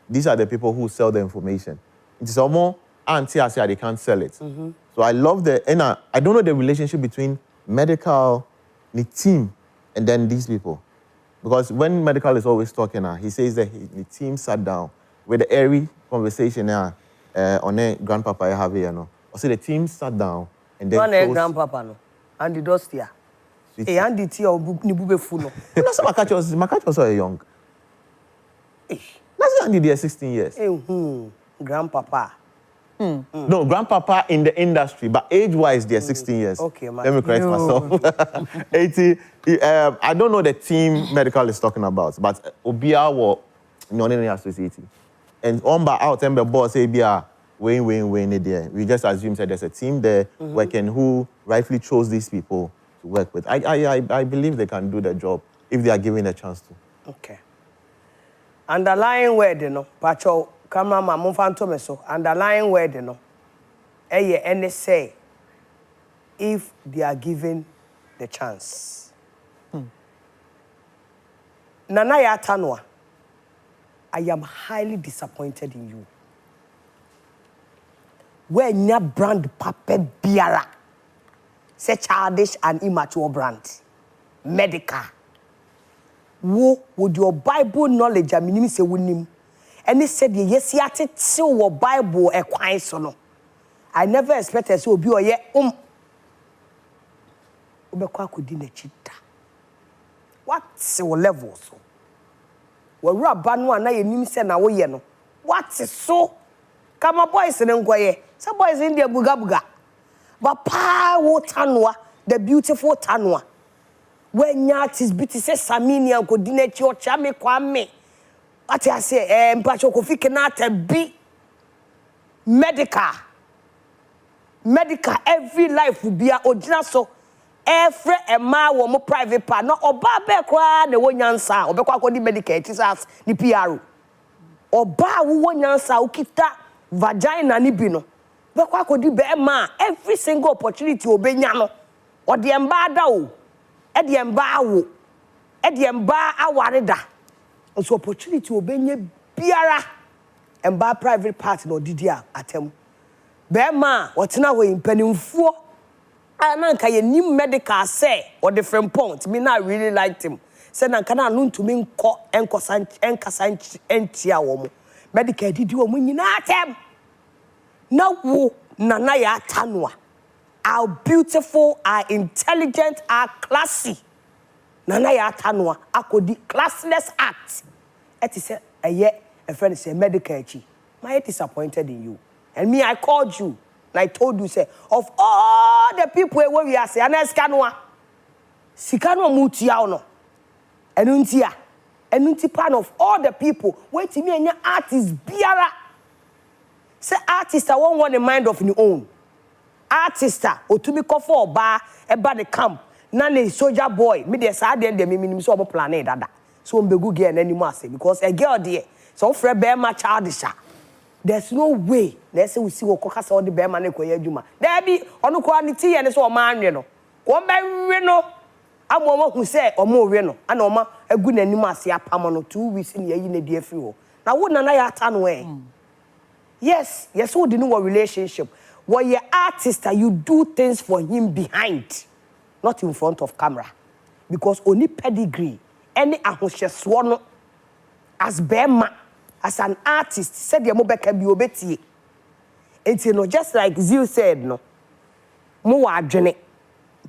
these are the people who sell the information. It's almost anti-Asia, they can't sell it. So I love and I don't know the relationship between Medikal, the team, and then these people. Because when Medikal is always talking, he says that the team sat down with the airy conversation on a grandpapa I have here. So the team sat down and then. One grandpapa no, and the Dostia. Hey, and the tea or Nibube Funo. That's my catch was so young. That's Andy there 16 years. Grandpapa. No, grandpapa in the industry, but age-wise, they're 16 years. Okay, man. Let me correct myself. 80. I don't know the team Medikal is talking about, but Obia or non associated. And on by out and the boss say win there. We just assume that there's a team there working who rightfully chose these people to work with. I believe they can do the job if they are given a chance to. Okay. Underlying word, Pacho, cameraman, Monfantomeso, underlying word, and say if they are given the chance. Nanaya Tanwa, I am highly disappointed in you. When your brand Pape Biara, say childish and immature brand, Medikal. Wo would your Bible knowledge a minimum say winim. And he said yes yate till Bible e kwan so no. I never expected so obi oye obekwa akodi na chita. What's your level so? Wawura ba no ana yenim se na wo ye no. What so? Kama boys ne nkoye. Some boys in there buga. But pa wo tanwa, the beautiful tanwa. When artists biti say Samini and coordinate your chame kwame. What I say, Mpacho Kofi Kenata be Medikal. Every life will be a original so every ma wo mo private part no oba be kwa na wo nyansa obekwa kodi Medikal tisas ni PR. Oba wo nyansa ukita vagina ni bi no. Bekwa kodi be ma every single opportunity obenya no. Ode emba da o. Ediemba awareda. So opportunity obenye biara emba private part no didia atem. Bema wotena we impanimfuo ananka ye nim Medikal say or different point. Me na really liked him. Say nanka na no ntumi nko enkasa entia wo mo. Medikal didi wo mo nyina atem. Na wo nana ya tanwa. Are beautiful, are intelligent, are classy. Nana ya tanwa, akodi classless act. Eti say, a friend say Medikal chi. My disappointed in you. And me, I called you. And I told you, say, of all the people where we are, say, Aneskanwa, Sikanwa mutia no. Enunti pan of all the people. Wait to me and your artist biara. Say artist, I won't want the mind of your own. Artista otumi kofo oba eba the camp na ne soldier boy me dey say dey me so omo plan dada so mbegu girl na anymore say because a girl there so frɛ bema childish. There's no way na say we see wo koka say all the bema na koye adwuma there be ono ko aniti ye ne so omo anwe no wo bewe no amomo hu say omo we no ana omo agu nanim ase apam no 2 weeks ni yayi na die free ho na wo na ya ata no yes wo di no relationship. When you're artist, you do things for him behind, not in front of camera. Because only pedigree, any ahoshesuono, as Bema, as an artist, said the mobeka bi obeti. And you know, just like Zil said, no, mo wa adwene.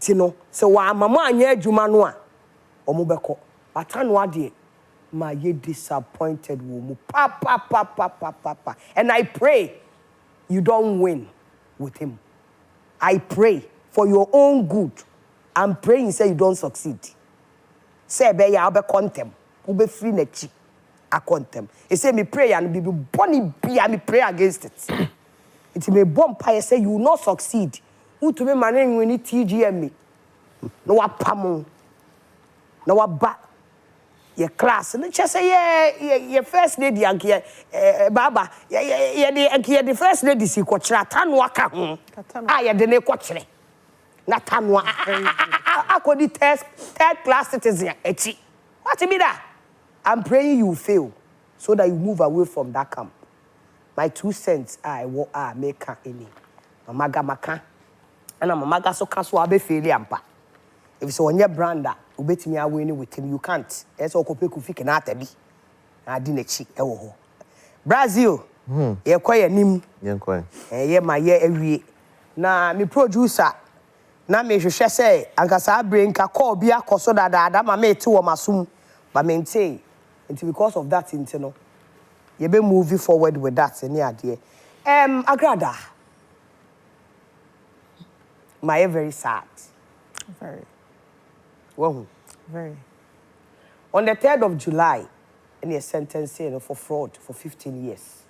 You know, so wa mama anye adwuma no a, omobeko. But anwa de, ma ye disappointed wo mo. Pa. And I pray you don't win with him. I pray for your own good. I'm praying say you don't succeed. Say be ya obe contem, ube free nechi. akontem. He say me pray and be bonny be me pray against it. It may bomb pie say you will not succeed. Who to me man when it TGM me. No wa pamo. No wa ba. Your class and just say yeah first lady and baba yeah the first lady si kwachira tanwa ka ho. Ah yeah de ne kwachire. Na tanwa akodi third class citizen echi. What be that? I'm praying you fail so that you move away from that camp. My 2 cents I make any. Mamaga maka. And mamaga so kaso abe failure ampa. If so on your brander, ubeti me away with him, you can't. That's all kope kufi kenata bi. I didn't cheat. Brazil. Ye kwaye nim. Ye kwaye. Ye my ye every. Na me producer. Na me hwehwe say ankasa brain ka call bi akoso dada ma me ti wo masum. But maintain. Until because of that intino. You be moving forward with that any idea. Agradaa. My very sad. Very. Well, Very. on the 3rd of July, and you're sentenced for fraud for 15 years.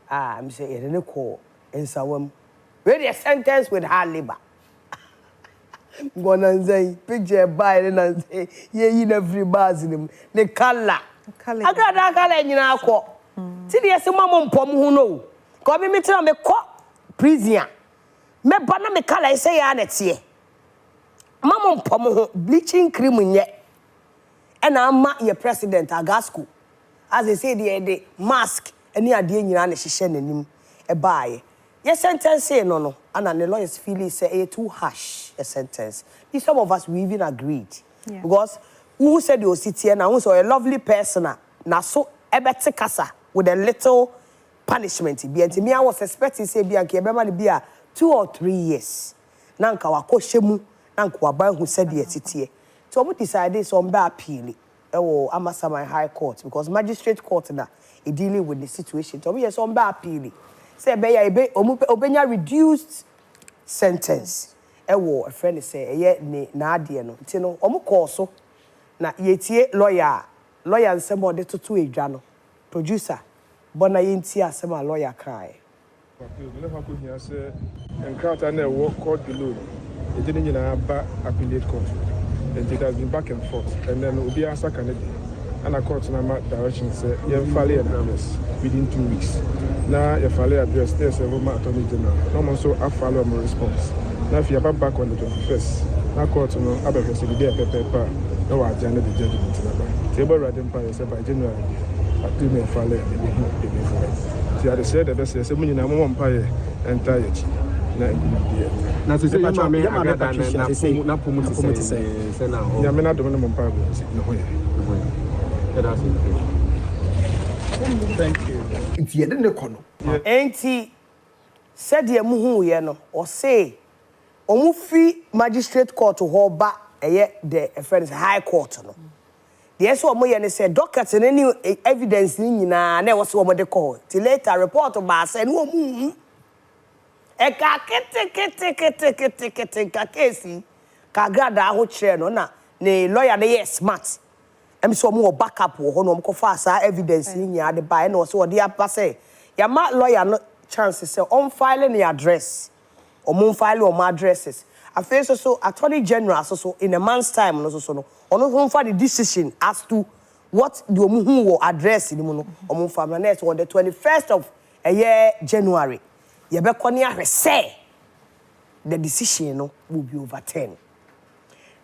I'm saying, you don't call and someone really a sentence with hard labor. Gonna say, picture by and say, yeah, you never buzz him. The color. Agradaa color in your call. See, there's a mom pom who know. Come me tell me call prison. Me banana me color say ya next year. Mama pom bleaching cream nye. And I'm your president Agasco. As they say the mask any idea nyina na hihye nanim e baaye. Your sentence say no. And the lawyers feel say too harsh a sentence. Some of us we even agreed. Yeah. Because who said you sit here now so a lovely person na so ebete kasa with a little punishment. Be and me I was expecting say be anke be be 2 or 3 years. Na nka wakohwemu na nka waban hu said ye titie. So we decided so mba appeal. Amasaman High Court because magistrate court na dealing with the situation. So we so mba appeal. Say be ya obenya reduced sentence. A friend say ye na ade no. Nti no omo call so na yetie lawyer nsemo de toto edwa no. Producer bona yenti asema lawyer cry. Never could hear say encounter na work court below. It didn't ba appellate court. And it has been back and forth. And then Obi answer Kennedy. And a court number direction say you file an address within 2 weeks. Now you file address there's a Roma Attorney General. No one so I follow my response. Now if you are back on the 21st, now court no other person the day paper no agenda the judgment. Table Radin Pay say by January. I do me file the see I said that say say money na mo pay entire na se ya ma me Agradaa na promote say na ya me na do no mpa no ho ye thank you Nti ye de ne kono. Enti said ye mu hu ye no o say omu fi magistrate court ho ba the friends high court no. The so omo ye ne say docket any evidence ni nyina na e wo so omo de call till later report ba say no omu eka kete ka kesi ka Agradaa ho kire no na ne lawyer na yes smart em so mo backup wo ho no ko fa sa evidence ni nya de ba na so de apa say ya ma lawyer no chance say on file ni address o mo file o mo addresses afi so attorney general so in a month's time no so no ono ho fa the decision as to what the omo hu wo address ni mo no o mo fa na next on the 21st of January you be say the decision no will be overturned.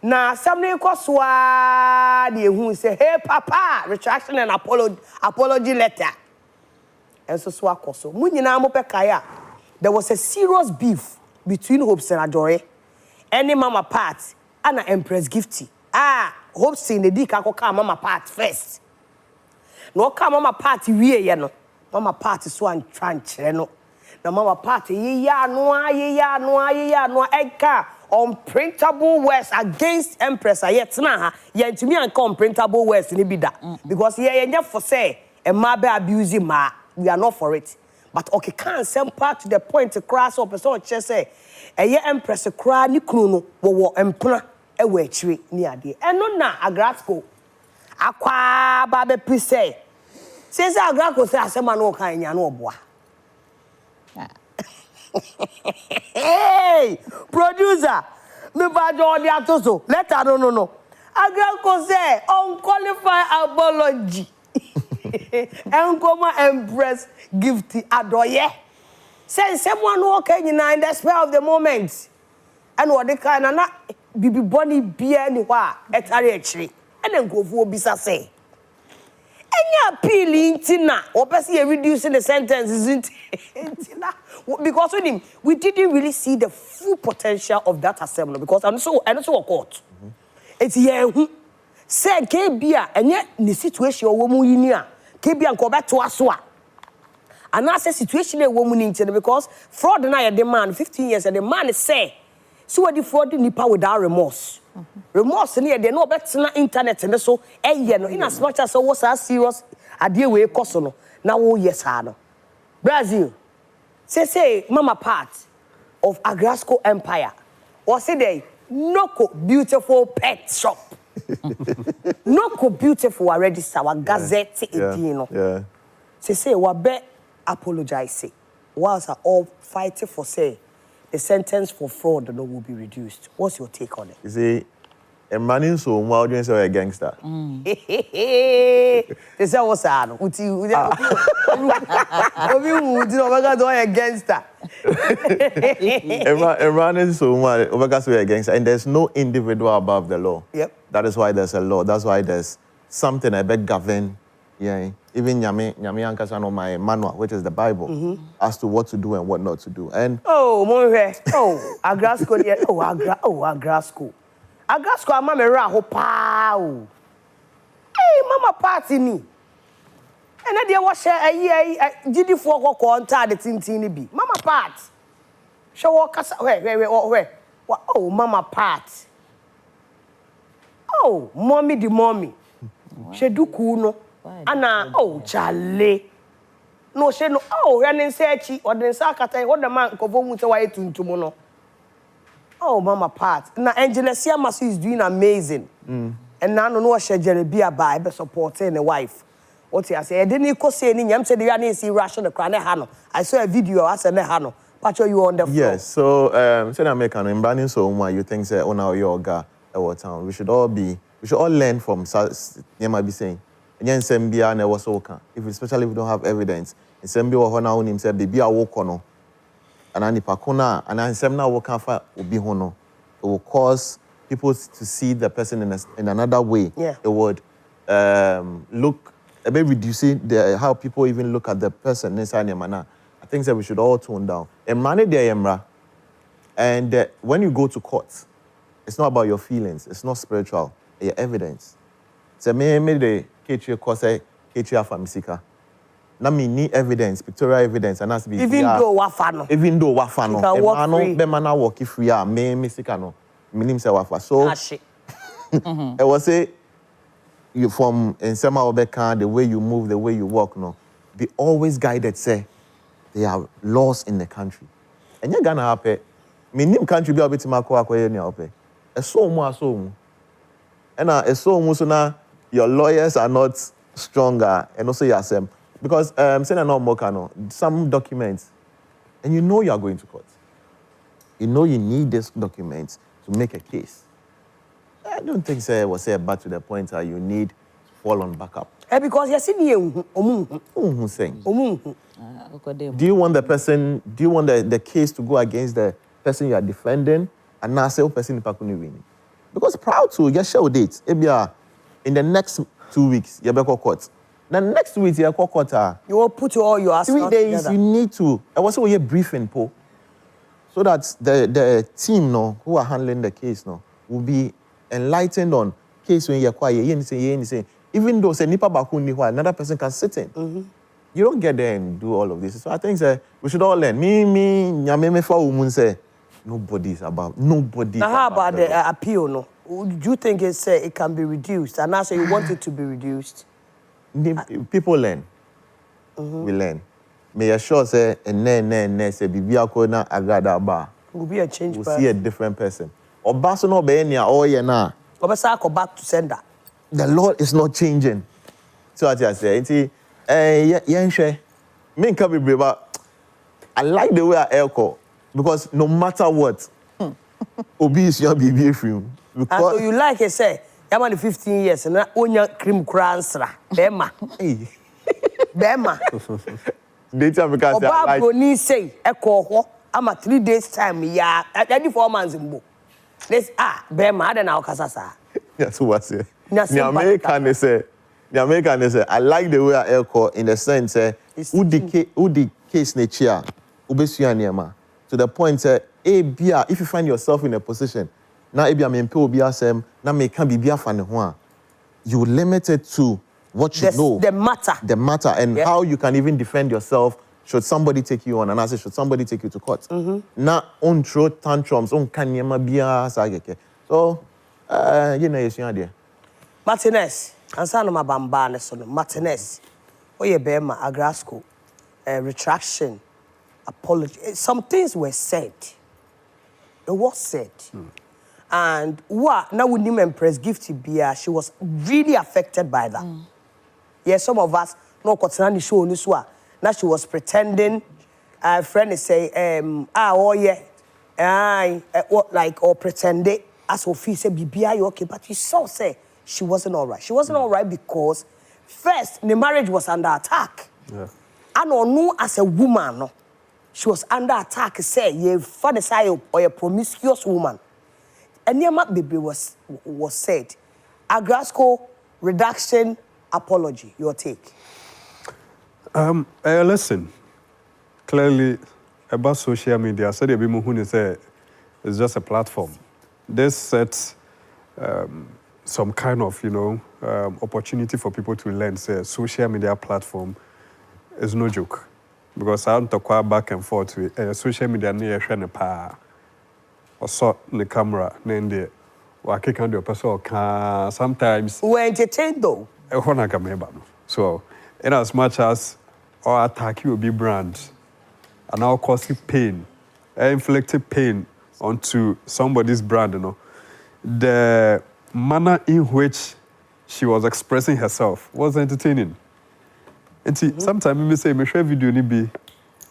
Now, somebody koswa the who say, hey papa, retraction and apology letter. And so koso. Munyina mo pe kaya. There was a serious beef between Hopes and Adore. Any mama part and an Empress Gifty. Hopes in the dika koka mama part first. No ka mama part we ye no. Mama part so an tranch no. Na mama party ye ya no eka unprintable words against Empress yet na ye ntumi an unprintable words ni bida because ye for say e ma be abusing ma we are not for it but okay can some part to the point to cross up so che say ye Empress kra ni kunu no wo empna e wa chire ni ade eno na Agradaa akwa ba be pre say Say Agradaa ko say asema no kan nya no oboa. Hey, producer, me ba jo di atoso. Let her no. Agradaa ko say unqualified apology. Enkoma Empress gift adoye. Say someone who can in the spell of the moment. And what they kind of not bibi boni bia ni wa etare achiri. And then go for bisa say. Any appealing tina or person reducing the sentence isn't because with him we didn't really see the full potential of that assembly because I'm so a court. It's here say kebia and yet the situation woman in here kebia go back to aswa. And that's a situation a woman in because fraud and I demand 15 years and the man is say so what the fraud nipa without remorse. Remorse near they no better na internet and so no in as much as was as serious idea we cost no now oh yes no Brazil say mama part of Agradaa empire or say they Noko beautiful pet shop Noko beautiful already our gazette Yeah. Say we be apologize whilst are all fighting for say the sentence for fraud no will be reduced. What's your take on it? You see, a man in so my audience are a gangster. They say what's that? Uti a gangster. A man in so my a gangster, and there's no individual above the law. Yep. That is why there's a law. That's why there's something I bet govern. Yeah. Even Nyame Ankasa my manual, which is the Bible, as to what to do and what not to do. And Agradaa, Agradaa. Agradaa, I'm a raho pow. Hey, mama party ni. And then they wash a year, GD for walk on the tintini be. Mama part. Show walk us where. Oh, mama part. Oh, mommy the mommy. She do kuno. Anna, oh, Charlie. No, she no, oh, running searchy or the Sakata, what the man cover to wait to mono. Oh, mama part. Now, Angela Siamas is doing amazing. And now, no, she be a Bible supporting a wife. What I say, I didn't go say anything. I'm saying, I see Russian the crown. I saw a video, I said, Hano. Patcho, you on the floor. yes, so, say American in Brandon, so you think, say, on our yoga, our town. We should all learn from, you might be saying. And then Sembia never so can. Especially if we don't have evidence. In Sembia or Hona himself, baby, I walk on. And Annie Pakuna, and then Semna walk out will be hono. It will cause people to see the person in another way. Yeah. It would look a bit reducing how people even look at the person inside their manner. I think that we should all tone down. And manage their emra. And when you go to court, it's not about your feelings. It's not spiritual. It's your evidence. So me the Ketria Kose Ketria Famisika. Na me need evidence, pictorial evidence, and that's be Even though wafano. Be mana walk free me sika no. Minim se wafa. So I was say you from in Sema Obeka, the way you move, the way you walk, no. Be always guided, say there are laws in the country. And you're gonna happen. Minim country be able to make a so and so na your lawyers are not stronger, and also yourself. Because saying no more some documents, and you know you are going to court. You know you need this documents to make a case. I don't think say was say back to the point that you need to fall on backup. Because you're saying do you want the person? Do you want the case to go against the person you are defending, and now say person win? Because proud to get show dates. In the next 2 weeks, you go court. The next week, you go court. You will put all your 3 days. Together. You need to. I was a briefing, po, so that the team who are handling the case will be enlightened on case when you're quiet. Even though say nipa bakuni another person can sit in. You don't get there and do all of this. So I think we should all learn. Me for women say nobody is about nobody. Now how about the appeal? No, do you think it can be reduced? And I say you want it to be reduced. People learn. We learn. May assure say and say bibia ko na Agradaa ba. Will be a change. We'll see a different person. Obaso no be enya oye na. Obasa go back to sender. The Lord is not changing. So as I say, share. Me can be brave, but I like the way I echo because no matter what, Obi is your baby film. And so you like it, say, I'm only 15 years and own your cream cransra. Bema. Bema. Data because Oba like Broni say, Echo, I'm a 3 days time, yeah, at 4 months in book. This Bema, I don't know, Casasa. That's what I say. The American they say, I like the way I echo in the sense, who the case nature, Ubesuya Niema, to the point, if you find yourself in a position, now if you are in now may can be fan you limit it to what you know. The matter and how you can even defend yourself should somebody take you on and I say should somebody take you to court. Now on throw tantrums on kanyama bia sageke. So you know you there. Martinez, answer my bambane so Martinez. Oye bema agrasco retraction apology. Some things were said. It was said. And now we need Empress Gifty Bia, she was really affected by that. Yes, some of us no the show niswa. Now she was pretending. Friend is say, or pretended as Sophie said, Bibia, you okay? But you saw say she wasn't all right. She wasn't all right because first the marriage was under attack. Yeah. And no as a woman, no, she was under attack. Say you father side or a promiscuous woman. And Yama baby was said. Agrasco reduction apology. Your take. Listen. Clearly, about social media, I said it's just a platform. This sets some kind of opportunity for people to learn. Say social media platform is no joke because I don't talk back and forth with social media near pa. Or saw the camera, then the working on the person sometimes. We entertained though. So, in as much as our attack will be brands and now causing pain, inflicting pain onto somebody's brand, the manner in which she was expressing herself was entertaining. And see, sometimes we say, "Me share video ni be,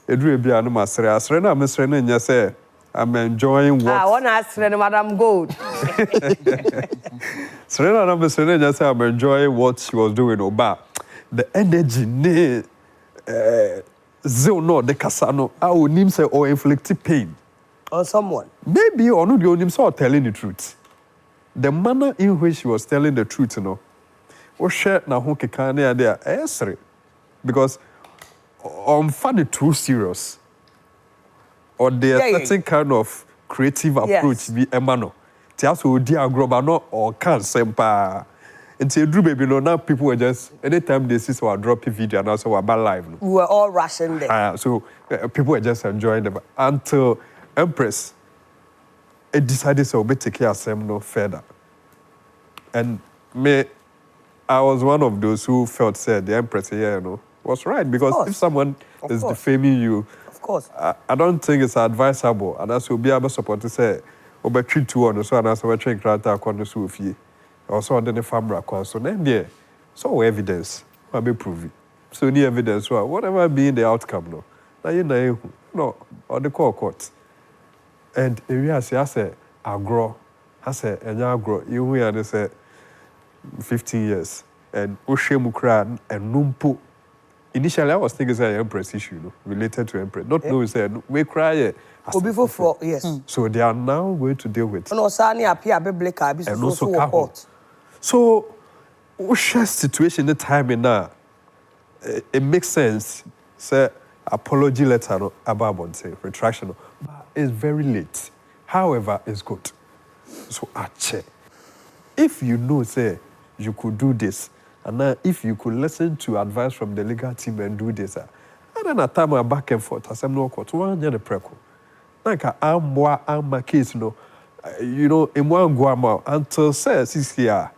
edru ebi anu masere, asere na mesere na nya say." I'm enjoying what... I want to ask Madam Gold. Serena, I'm enjoying what she was doing. But the energy, no, the casano, I would name say or inflict pain. On someone. Maybe or not, you saw telling the truth. The manner in which she was telling the truth, or share na who can there, because I'm funny too serious. Or there's certain kind of creative approach be emano. Tiaso di agrobano or can sempa. Until Drew baby now people were just anytime they see so I drop a video and also about live. We were all rushing there. So people were just enjoying them until Empress it decided to take care of them no further. And I was one of those who felt said the Empress here was right because if someone is defaming you. Of course. I don't think it's advisable, and that's will be able to support to say, over 3 2 on so and as we train character according to Sophie. Also under the family so then there. So evidence, will be proven. So the evidence, whatever being the outcome, no, or the court. And area say, agro, I say, and agro, you hear they say 15 years, and Oshemukra and Numpo. Initially, I was thinking it's an Empress issue, related to Empress. Not knowing that we cry. Yes. So they are now going to deal with. And also court. So, what's the situation the time in now? It makes sense. Say apology letter about say retraction, but it's very late. However, it's good. So I check. If you know, say you could do this. And now, if you could listen to advice from the legal team and do this, and then at time I back and forth, I said no court, one year the preco. Like I'm my case, in one guama until says this year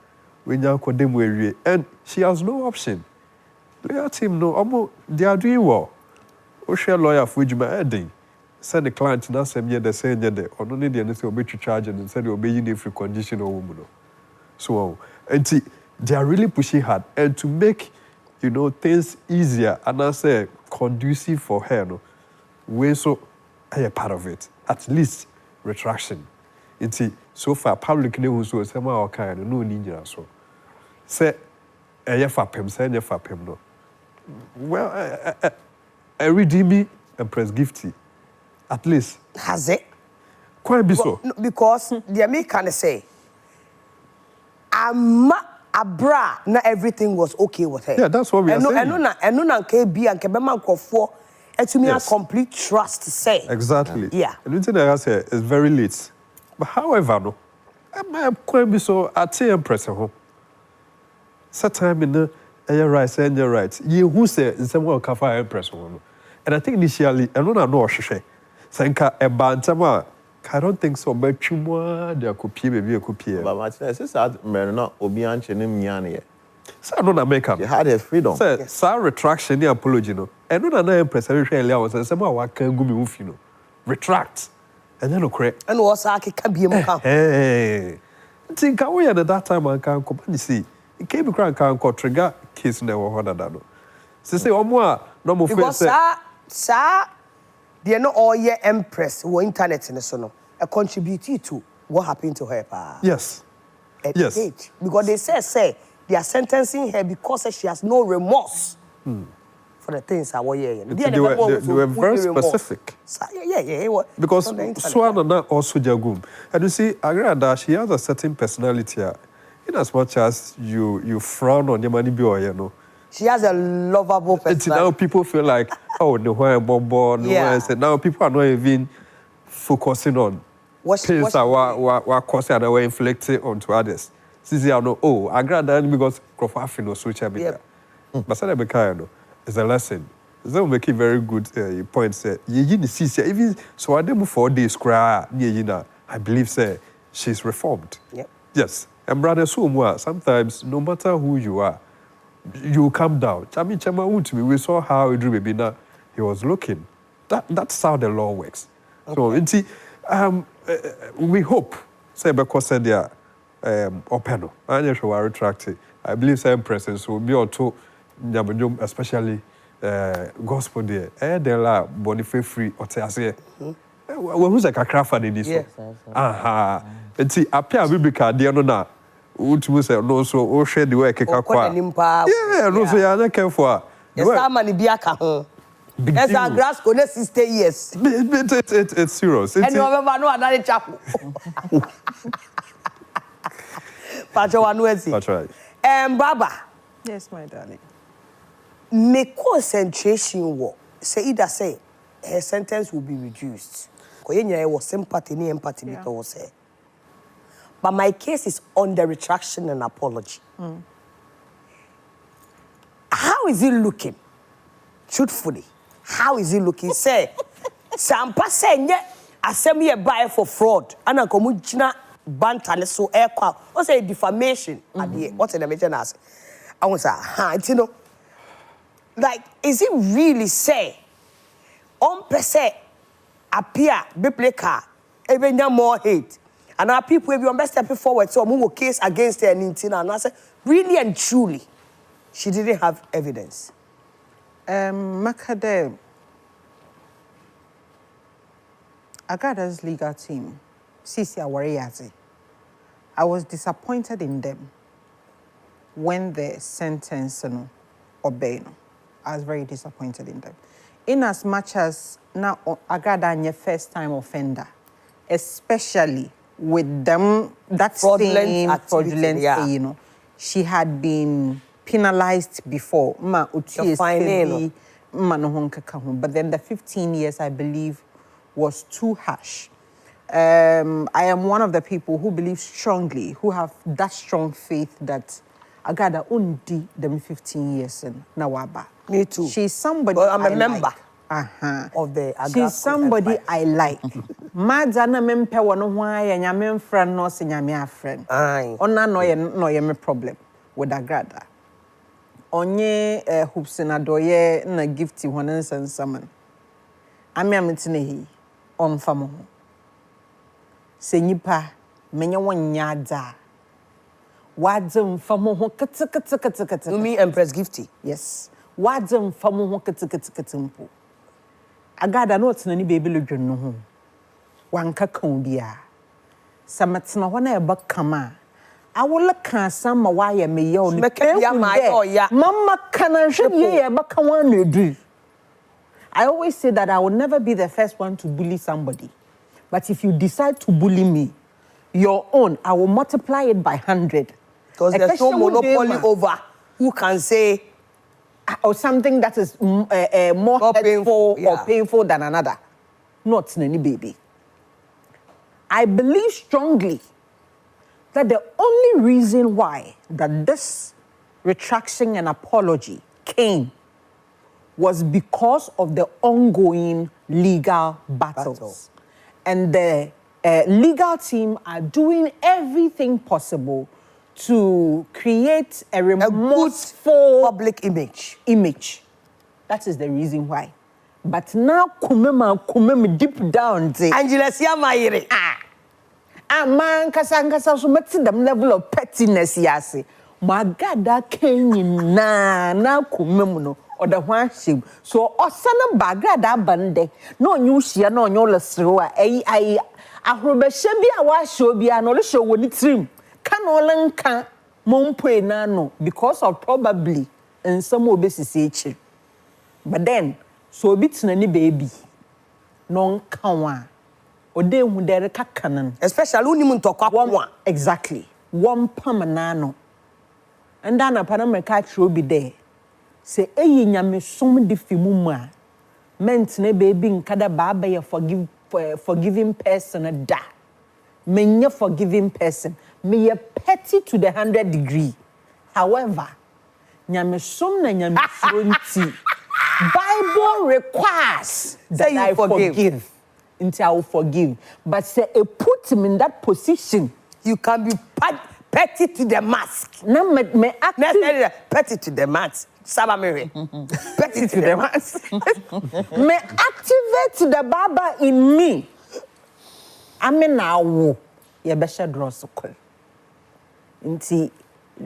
when you condemn weary, and she has no option. Legal team they are doing well. Share lawyer for you my heading. Send the client now same year the same year or no need anything obey to charge and said you'll be in free condition or woman. So and they are really pushing hard and to make things easier and I say conducive for her, no. We so a part of it. At least retraction. So far, public news so somehow kind no ninja so. Say a fapem, say a fapem no. Well, a redeem and press gifty. At least. Has it? Quite be so. Because the American say, Abra, not everything was okay with her. Yeah, that's what we are saying. And no, KB and Kebeman Kofo, and to me, a complete trust to say. Exactly. Yeah. And the thing I say is very late. But however, no, I'm quite be so at the impress home. Set time in the right, and you're right. You who say in some way cafe impress home. And I think initially, I don't know she. Sanka a bantama. I don't think so. But you more there could be maybe a copy. But Martinez, this is man not Obian Chenim Yan. So I don't American. He had his freedom. Sir, retraction, the apology, no. And don't know impress every was and somehow I can go me with you know. Retract. And then okay. And was I can be a Hey. Think away at that time I can't come and see. It came to crank and trigger case never heard that. So say more no more because sir, they are not all your empress or internet in the son. A contribute to what happened to her. Yes. At Yes. age. Because they say they are sentencing her because she has no remorse for the things I was here. They were very specific. Yeah. Because Swana also jagum. And you see, Agradaa, she has a certain personality. In as much as you frown on your money, you know. She has a lovable personality. Now people feel like, oh, no, why bomb, now people are not even focusing on things that were causing and were inflicted onto others. Since you know, oh, Agradaa because Crawford no social media. But Sadabeka, it's a lesson. It's not making very good points. Even so, I did 4 days cry. I believe she's reformed. Yep. Yes. And brother, sometimes no matter who you are, you calm down. We saw how Idris Bebina he was looking. That's how the law works. Okay. So we hope say because they are open. I just want to retract it. I believe same presence will be auto especially gospel there. They are Boniface free or say who's like a craft in this one. Aha. And see appear biblical there no ultimately say no so share the work yeah no so you not careful. Yes, somebody be a yes, our grass go next 60 years. It's serious. And you remember no another chapel. That's right. Baba. Yes, my darling. Me concentration wo say either say her sentence will be reduced. Ko yenya was sympathy ni empathy because say. But my case is on the retraction and apology. How is it looking? Truthfully, how is it looking? Say, Sampa say nye assembly buy for fraud. Ana komu jina bantale so aircraft. What say defamation? What's the mention as? I want to say, you know, like, is it really say on per se appear biblical even more hate? And our people will be stepping forward so we case against her and I said, really and truly, she didn't have evidence. Makade, Agrada's legal team, Sisi Awariyazi, I was disappointed in them when the sentence obeyed. I was very disappointed in them. In as much as now Agradaa is first time offender, especially with them that same fraudulent, she had been penalized before. But then the 15 years, I believe, was too harsh. I am one of the people who believe strongly, who have that strong faith that Agradaa undi them 15 years in Nawaba. Me too. She's somebody I'm a member. Like. Of the she's somebody I like. Madana mempe wano why and yamen friend no se nyame friend. Ona no ye me problem with Agradaa. Onye hoops na doye na gifty one and summon. Ame ametine hi on famo. Se nipa menye won nyada. Wadzem famo ho kete. You mean Empress Gifty? Yes. Wadzem famo ho kete mpo. Agradaa no tena baby lodwo no ho. Wanka kan bia. Samatena ho na eba kama. Awola kan sama wa ya me ye oni. Mama kana hwe ye eba kan wa na edu. I always say that I will never be the first one to bully somebody. But if you decide to bully me, your own, I will multiply it by 100. Because there's no monopoly over who can say or something that is more hurtful or painful than another. Not any baby. I believe strongly that the only reason why that this retraction and apology came was because of the ongoing legal battles. And the legal team are doing everything possible to create a remorseful public image. That is the reason why. But now, kumema deep down, Angela Siamayere. Man, kasangasa so much them level of pettiness, yasi. Magada kenyi na kumemuno. Or the one shame. So, Osana Agradaa bande. No nyushia no nyolesroa. Ahrobeshebi awa shobia no le show woni trim. Kanolenka mompe na no because of probably in some obesity. But then so bitna ni baby non kanwa. Ode hu dere kakanan. Especially unimu ntokwa. Exactly. One pamanano. And then a panameka trobi there. Say eyi nyame som de fimu mu a meant ne baby nkada baba ya forgiving person da menye forgiving person me ye petty to the 100 degree. However, nyame som na nyame fronti Bible requires that I forgive. Until I will forgive. But say it put him in that position. You can be petty to the mask. Now me petty to the mask. Sabamere. Petty to the mask. Me activate the Baba in me. I mean now ye besha draw so cool. Inti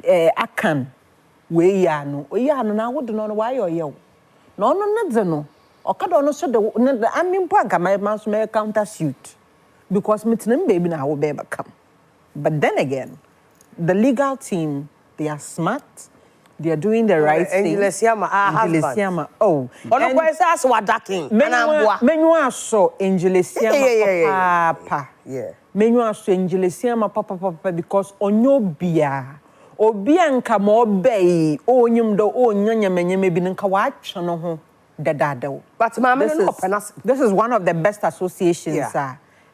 I can we ya no na would no why yo. No. Okada no so the I mean panga my mouse may counter suit. Because mitinem baby na will be come. But then again, the legal team, they are smart. They are doing the right thing. Angelesiama, oh. And why is that wadaking? Menua so Angelesiama papa. Yeah. Menua so Angelesiama papa because onyo bia. Obianka mo bay o nyum do o nyanya menyeme bi nka wa atwe no ho dadado. But mama this is one of the best associations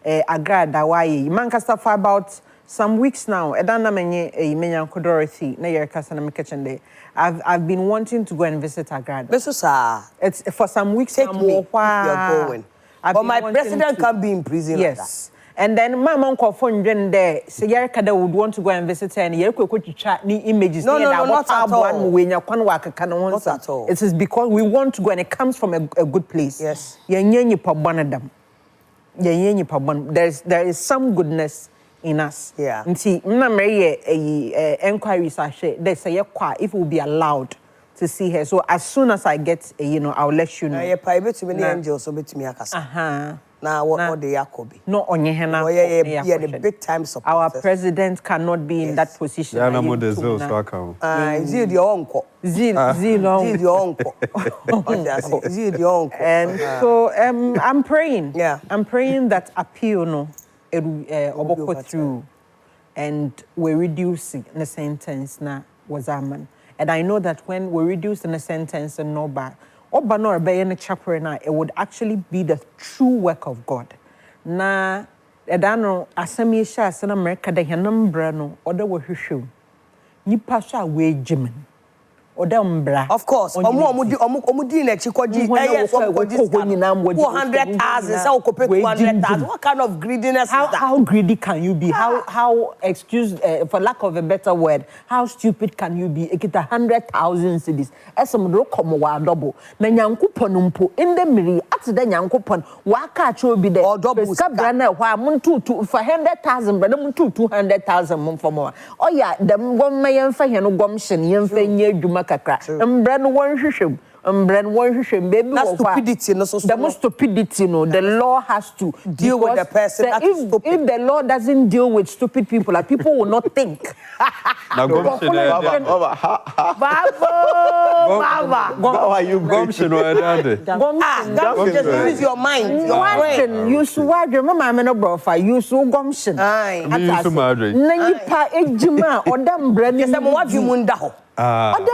Agradaa why Manchester for about some weeks now. Edana menye menya Dorothy na yer kasa na me kitchen day. I've been wanting to go and visit Agradaa. It's for some weeks now. You're going. But my president can't be in prison. Yes. Like that. And then my mom called phone there. Say Yerkada would want to go and visit her and Yerko chat ni images. No, not at all. Not at all. It is because we want to go and it comes from a good place. Yes. There is some goodness in us. Yeah. See, inquiries are shared. They say if we'll be allowed to see her. So as soon as I get, I'll let you know. You're private to many angels, so bet me Now what they are Kobe? No, the big time support. Our president cannot be in that position. Zil your uncle. Zil your uncle. And so I'm praying. Yeah. I'm praying that appeal no it will through and we reduce the sentence na was aman. And I know that when we reduce the sentence and no back. Oba no be in chapter na it would actually be the true work of God. Na edano asemi sha asena America de hanambra no oda wo hwehwem. Nipa so a we jimen. Odembra. Of course. Omudi na chikoji. Yes, 400,000. Say okope 200,000. What kind of greediness is that? How greedy can you be? How excuse for lack of a better word, how stupid can you be? Ekita 100,000 cedis. Esamro komo wa double. Na nyankopon mpo inde miri ati da nyankopon wa ka cho bi de. Or double. Ska brana hwa muntu for 100,000 brana muntu 200,000 mum for more. Oh yeah, dem gom mayemfa he no gom hye yemfa nye adwuma kakra. Mbra no won hwehwem. Baby, that stupidity, no, the stupidity, no. The law has to deal with the person. If the law doesn't deal with stupid people, like people will not think. Now, Baba, just use your mind. You swag your mama, I'm no brofa. You so gumption. You so madre. Nanyipa ejima odam brand. Yes, I'm what you munda. But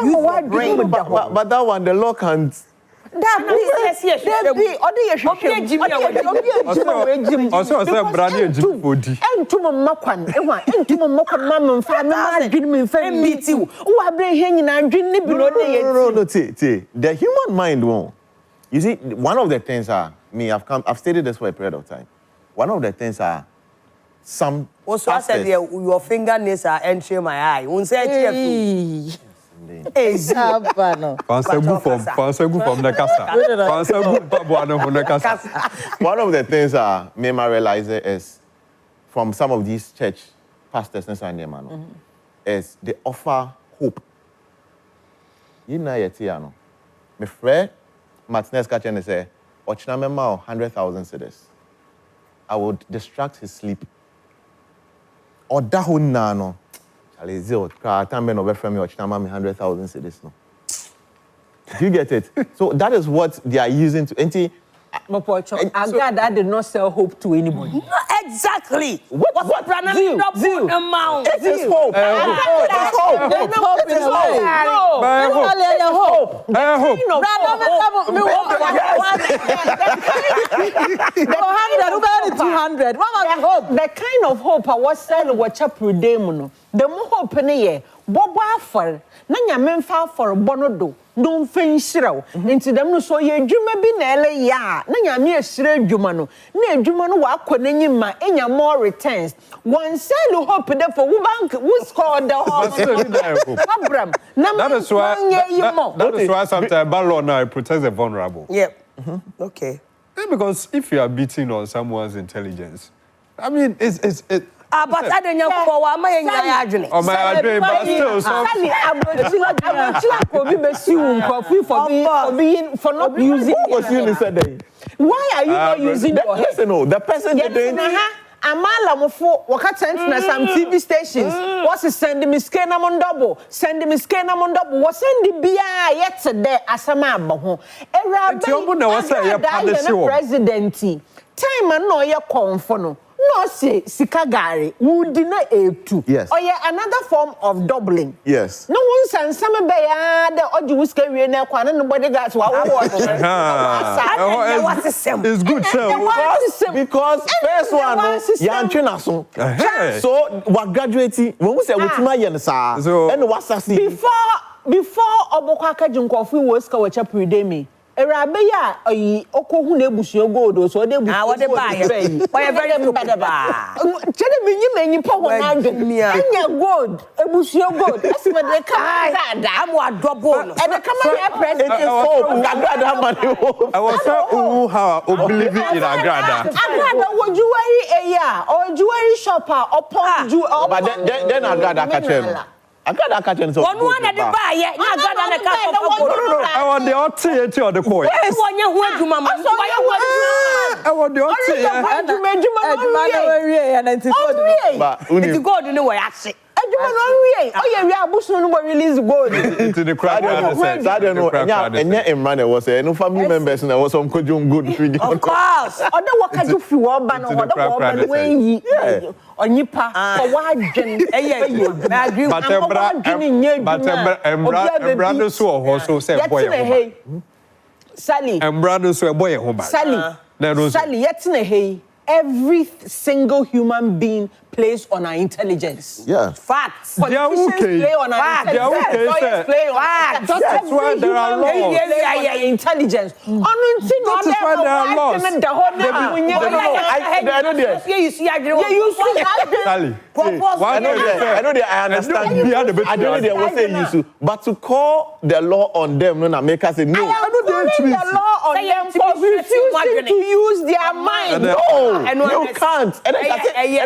that one, the law can't. The human mind won't. You see, one of the things I've stated this for a period of time. One of the things are some. Also, I said your fingernails are entering my eye. One say One of the things me realize is from some of these church pastors is they offer hope. You know yet no. My friend Martinez Kachene say, "Ochina mema 100,000 cedis. I would distract his sleep." Or that one no. Charlie zero. Time no be from me ochina me 100,000 cedis no. Do you get it? So that is what they are using to. Agradaa did not sell hope to anybody. No, exactly. What amount? It is hope. The kind of hope I was saying what chapter demon. The more hope in Bobo for Nanya Memfa for Bonodo. Don't finish into them no so ye juma bi na ele ya na nyame asire juma no na juma no wa akwanyi ma enya more returns one sell hope there for wo bank who scored the hope Abraham that is why sometimes ballon now protects the vulnerable. Yep. Okay. Because if you are beating on someone's intelligence, I mean it's but I don't know for my adrenaline. Oh, my adrenaline, but still, for not using. Why are you not using your head? Listen, no, the person didn't. Amala mufo wakatent na some TV stations. What's sending me scan on double? Sending me scan on double. What's sending bia yet today asama abaho. Era presidency. Time and no ya confono. No say sikagari would na etu. Yes. Or yeah, another form of doubling. Yes. No one send some beya the oji whiskey we na kwana nobody got to it's good because first one yanchina so. So what graduating when we say wutima yen sa and what succeed before obokaka jinkofu was ka wacha predemi. Erabe ya okohu na ebusuo gold so de busuo what the buy why very bad ba chede menyi pa wona adwe anya gold ebusuo gold asima de ka am wa double e de kama ya president hope Agradaa money hope I was so how believe in Agradaa wojuwari eya ojuwari shopper upon ju but then Agradaa catch him Agradaa catch him so one na de buy na Agradaa na ka I want the OT or the coin. One year who do mama. I want the OT. It's gold in the way I say. Release gold. Into the crowd. I don't know. And yeah, man, there was no family members and there was some good video. Of course. Other work I do for one ban or other woman way on Nipa for one gen. But brother so also said boy. Sally. And brother so boy home. Sally. Sally, yet in a hey. Every single human being plays on our intelligence. Yeah. Facts. They are Politicians okay. play on our Facts. They are intelligence. okay, Lawyers sir. play on our Facts. intelligence. That's why there are Every human being laws. play on our intelligence. That is why there are laws. I know I understand. I know they will say you, but to call the law on them, no, make us say no. I am calling the law on them for refusing to use their mind. No, you can't. And then I say, yeah,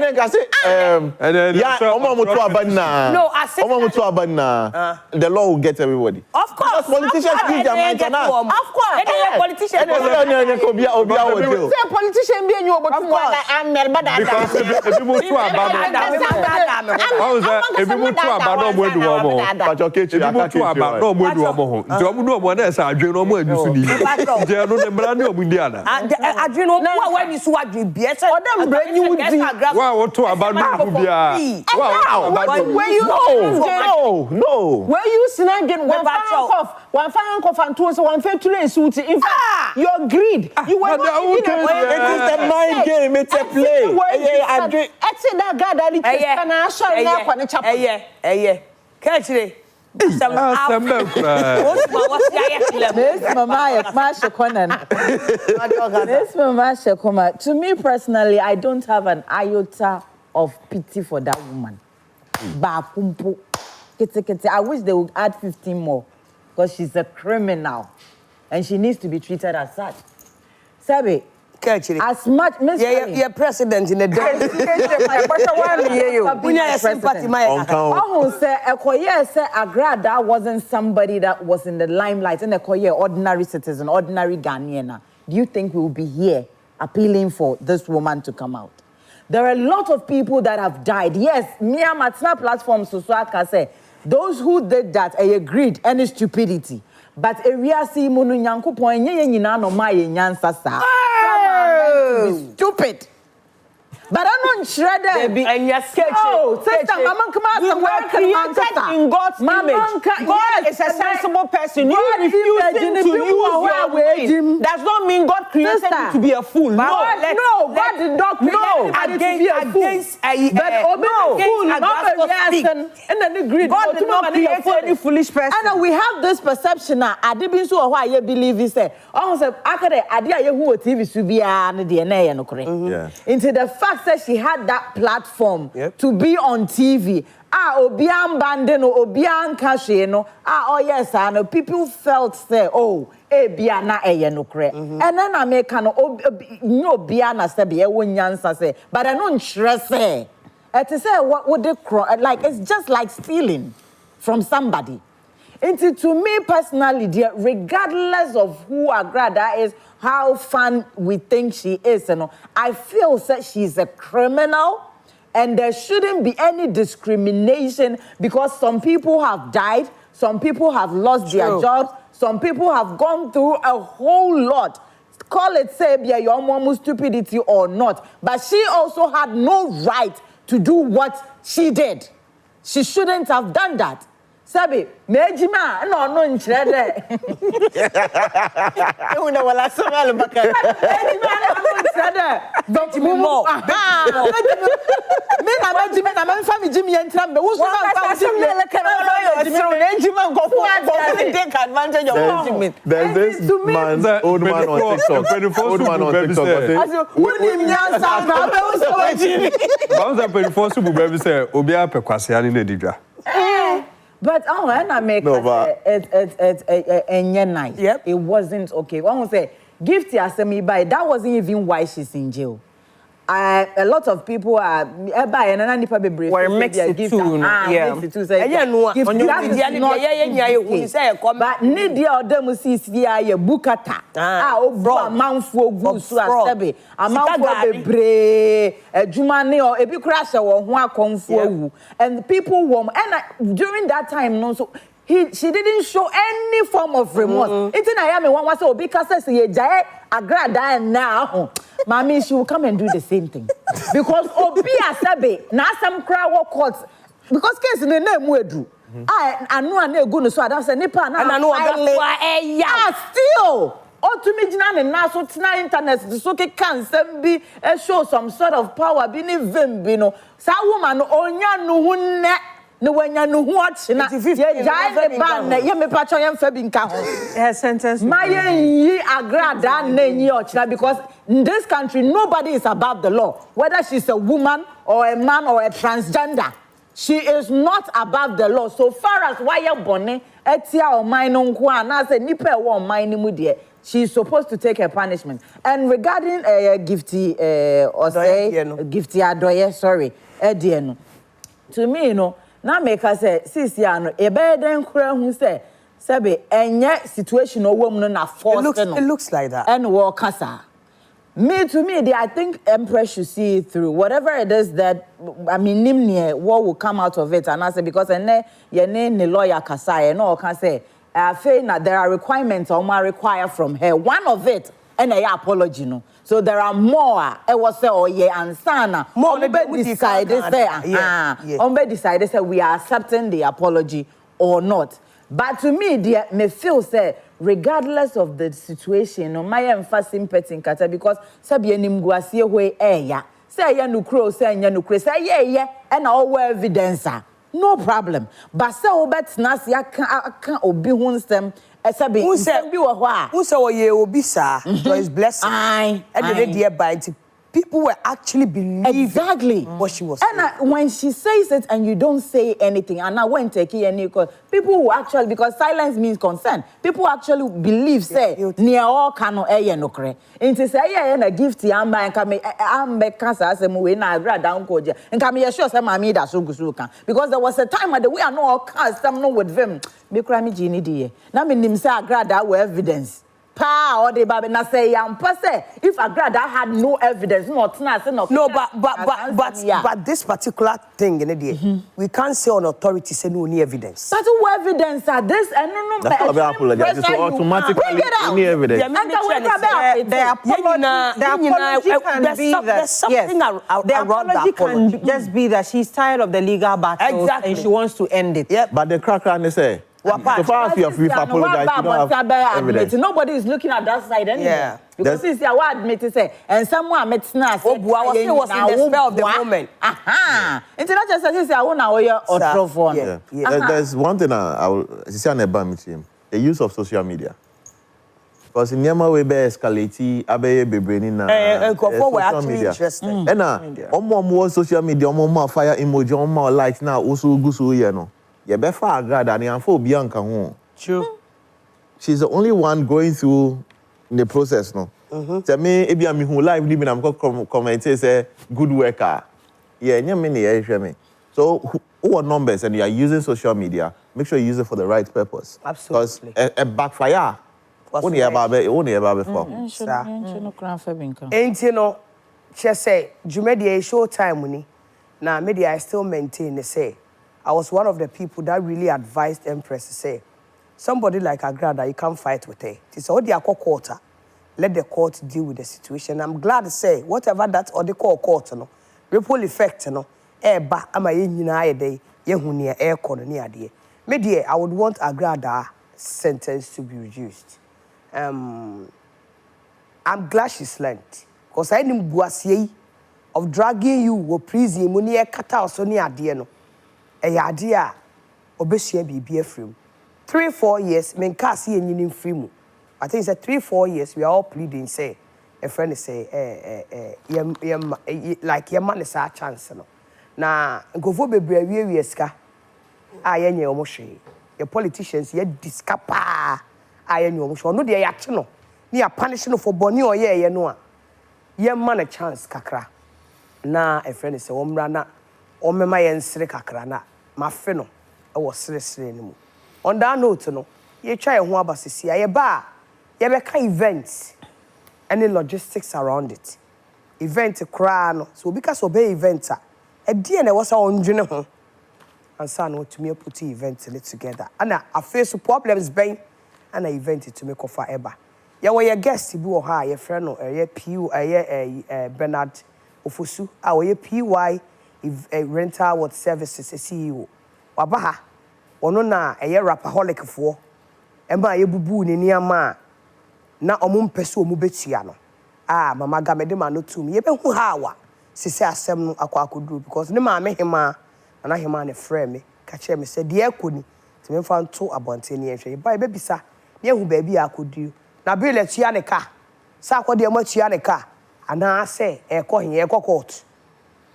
the law will get everybody. Of course. Politicians use their mind on us. Of course. Politicians. Politician being you, but I'm because if you move to Abado, if you move to Abado, where do you want? But your kitchen, you move to Abado, where do you want? Do you know what else? I do not know. They are not the brand new Indiana. I do not know when you swag you better. Or them brand new. Wow, to Abado, no. Where you snagging one cough and two, so one fair to suit. In fact, your greed. You were not it is the mind game. It's a play. I said that God that it is catch it. To me personally, I don't have an iota of pity for that woman. I wish they would add 15 more because she's a criminal and she needs to be treated as such. Sabi, as much you're president in the day. Agradaa wasn't somebody that was in the limelight and ordinary citizen, ordinary Ghanaian. Do you think we will be here appealing for this woman to come out? There are a lot of people that have died. Yes, me and Matsna platform so I can say those who did that agreed and stupidity. But area see munu nyanko point nyina no ma ye nyansa sa. Stupid. But I'm not shredded. And yes, sister, Mama, come out. We were created in God's image. God is a sensible person. You refusing to use your brain does not mean God created you to be a fool. No, God did not create anybody to be a fool. But fool, not a reason. And then agreed. God did not create any foolish person. And we have this perception now. I didn't so why you believe this. Oh, so I could idea who TV should be and DNA no correct. Into the fact that she had that platform to be on TV. Obian Bandeno, Obian Kasheno. Oh yes, I know. People felt say, oh, Biana no correct. And then I make no Biana say, Wunyansa say, but I don't stress say. To say what would they like? It's just like stealing from somebody. And to me personally, dear, regardless of who Agradaa is, how fun we think she is, I feel that she's a criminal and there shouldn't be any discrimination because some people have died, some people have lost their jobs, some people have gone through a whole lot. Call it, say, your mom's stupidity or not, but she also had no right to do what she did. She shouldn't have done that. Sabi, mejima no nchirede. Una wala somalo bakara. Mejima no nchirede. Don't me more. Me na mejima na me family Jimmy entram be. Wo so na family Jimmy go take advantage of Jimmy. There's this man, old man on TikTok. Old man on TikTok. Woni nyansa na be wo so Jimmy. Bounce up in force to baby say obi apekwase ani na didwa. But and I make it's nice. Yep. It wasn't okay. One will say, gift Asemi by that wasn't even why she's in jail. A lot of people are by and were mixed too. Mixed too. Say, but Nidia or them see bukata. Manfo goose asabe. Manfo bebre. Jumane or ebi crash or one confu. And people warm. And during that time, no so. She didn't show any form of remorse. It's in Miami one was so because say Jai Agradaa now. Mommy, she will come and do the same thing. Because Obi Asabe, na some crowd courts. Because case in the name we do. I know I go so I don't say nipa na. And I know still. to me jina na so tena internet so ke kan sem bi show some sort of power bi ni vim bi no sa woman onya no hu ne wanya no hu achina ye jai le ban na ye me pacho ye mfa bi nka ho her sentence my yi Agradaa na nyi ochina because in this country nobody is above the law whether she's a woman or a man or a transgender. She is not above the law. So far as why you bonne, etia or mine on kwa, na say nipe wa mine mu de. She is supposed to take her punishment. And regarding gifty or say gifty adoye, sorry, edieno. To me, you know, na make us say sis ya no e be den kura hu say sebe enye situation o wom no na force no. It looks like that. And wo kasa. To me, I think Empress should see it through. Whatever it is that, I mean, Nimnie, what will come out of it? And I say, because your name, the lawyer, Kasai, no, can say, I feel that there are requirements Oma require from her. One of it, and I apology, no. So there are more. I was say, oh, yeah, and Sana. More, decided, say, we are accepting the apology or not. But to me, dear, me feel say, regardless of the situation, no my emphasis sympathy in kata because sabi enim guasie we ya say ya nukro say ya nukre say yeah and all evidence no problem but say obet na se aka obi hu nsem sabi nsem bi wo ho a who say oye obi sa so is blessing and the dear by people were actually believing exactly what she was saying. And when she says it and you don't say anything, and I went take any call, people who actually, because silence means consent, people actually believe, say, near all cano air no cre. And to say, yeah, and a gift, I'm back cancer as a movie, and I grad down koja, and come here, sure, some amid as Sugusuka. Because there was a time when we are no cast, some no with them, be crammy genie dear. Now, me say Agradaa with evidence. Pa or the baby na say if Agradaa had no evidence, no, but this particular thing in the day, we can't say on authority say no any evidence. But who evidence are this? And no, that's not about apologize. So automatically any evidence. There's something around the apology apology. Can just be that she's tired of the legal battle and she wants to end it. Yep. But the cracker they say. So far as you have apologized, you don't have evidence. Nobody is looking at that side anyway. Yeah. Because it's your word admit to say, and someone met snacks. Oh, I was in the spell of the moment. Aha. It's not just as I want to phone. Yeah. There's one thing I will say the use of social media. Because in Yama we be escalate, abe be brainy na. We're actually interested. And more social media, more fire emoji, more likes now. Also gusu you know. You be far Agradaa and for Bianca home. True. She's the only one going through the process, no. Tell me, if I'm who live living, I'm going to comment say good worker. Yeah, you mean so who are numbers and you are using social media? Make sure you use it for the right purpose. Absolutely. Because a backfire. Only about before. And you know, she say, Jumedia Showtym money. Now, media I still maintain the say. I was one of the people that really advised Empress to say, somebody like Agradaa, you can't fight with her. It's all the quarter. Let the court deal with the situation. I'm glad to say, whatever that or the court, no, ripple effect, no, ba ama yenyina day, yehunia air corner dear. Media, I would want Agradaa sentence to be reduced. I'm glad she's learned. Because I didn't buasie of dragging you or prison money kata or so near dear no. A idea obesua bibi free 3-4 years men ka see any free mu I think it's 3-4 years we are all pleading say a friend say like your man is a chance no na nkofo bebre wie ska ayenye omo hwe your politicians ye discapa ayenye omo hwe no de ya che no ni ya punish no for boni oye no a ye man a chance kakra na a friend say omra na omema ye nsire kakra na mafe no e wo sire ni mu on that note no ye twa ye ho abasisi ye ba ye be ka events any logistics around it event kra no so because obey event a die na was ondwene ho ansa no to me put event together and I face problems ben and event to make offer eba ye wo ye guest bi wo ha ye friend no ye PU Bernard Ofosu a wo ye PY rental what services CEO wabaha ono na Rappaholic for ema ye bubu ni niama na omo mpese omo betia no mama ga me de ma no tum ye be hu hawa sisi asem no akwakoduru because ne ma me hema na hema ne frɛ me ka kyerɛ me sɛ de akoni ti me fa nto abonte ne ehwe ba be bisa ne hu ba bi akoduru na bill etua ne ka sa akode mo tua ne ka ana sɛ ekɔ he ekɔ court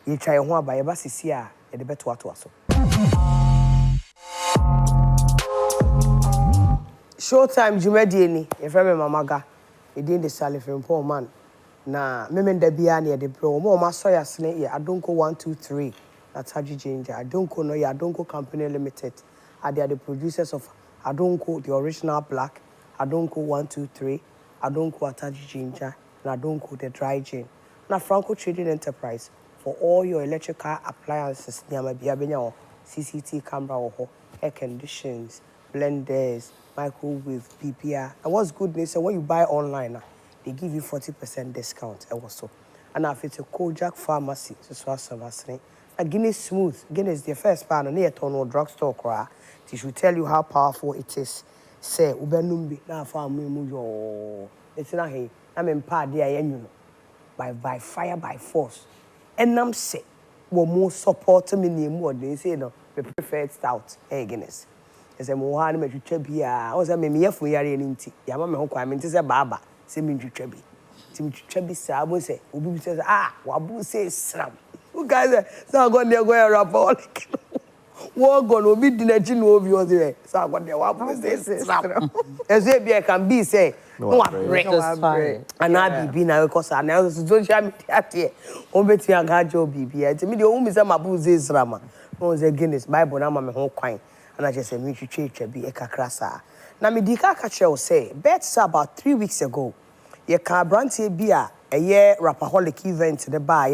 ye twa ye ho aba ye ba sisi a ye de beto ato aso Showtym Jumedi ni ye frɛ me mama ga e din de salifin poor man na memenda bia na ye de bro mo ma so yasne ye Adonko 123 that's Haji Ginger Adonko no ye Adonko Company Limited they are the producers of Adonko the original black Adonko 123 Adonko Ataji Ginger and Adonko the dry gin na Franco Trading Enterprise for all your electrical appliances nyama bia benya CCTV camera or air conditions blenders microwave PPR and what's good is when you buy online they give you 40% discount also and now if it's a Kojak pharmacy so service Guinness smooth Guinness the first pan near tono drugstore cry it should tell you how powerful it is say ubenumbi na farm mu yo it's na he na me mpa de ayenyu no by fire by force and nam say wo more support me name they say no me prefer stout Guinness ese mo ha na me twitwa bia o se me yefo yare ni nti ya ma me ho kwa me nti se baaba se me twitwa bi ti me twitwa bi sa bo se obi bi se wa bu se sram you guys so go there go Rappaholic wo go no bi dinachi no obi o there so go there wa bu se sram ese bia can be say no break and I be na because na social media there o beti agajo bibia ti me de o mi se ma bu se sram o se Guinness Bible na ma me ho kwan and I just said, me to be a kakrasa. Now, Medikal catcher say, bet about 3 weeks ago, your car brandy beer, a year Rappaholic event in the bar,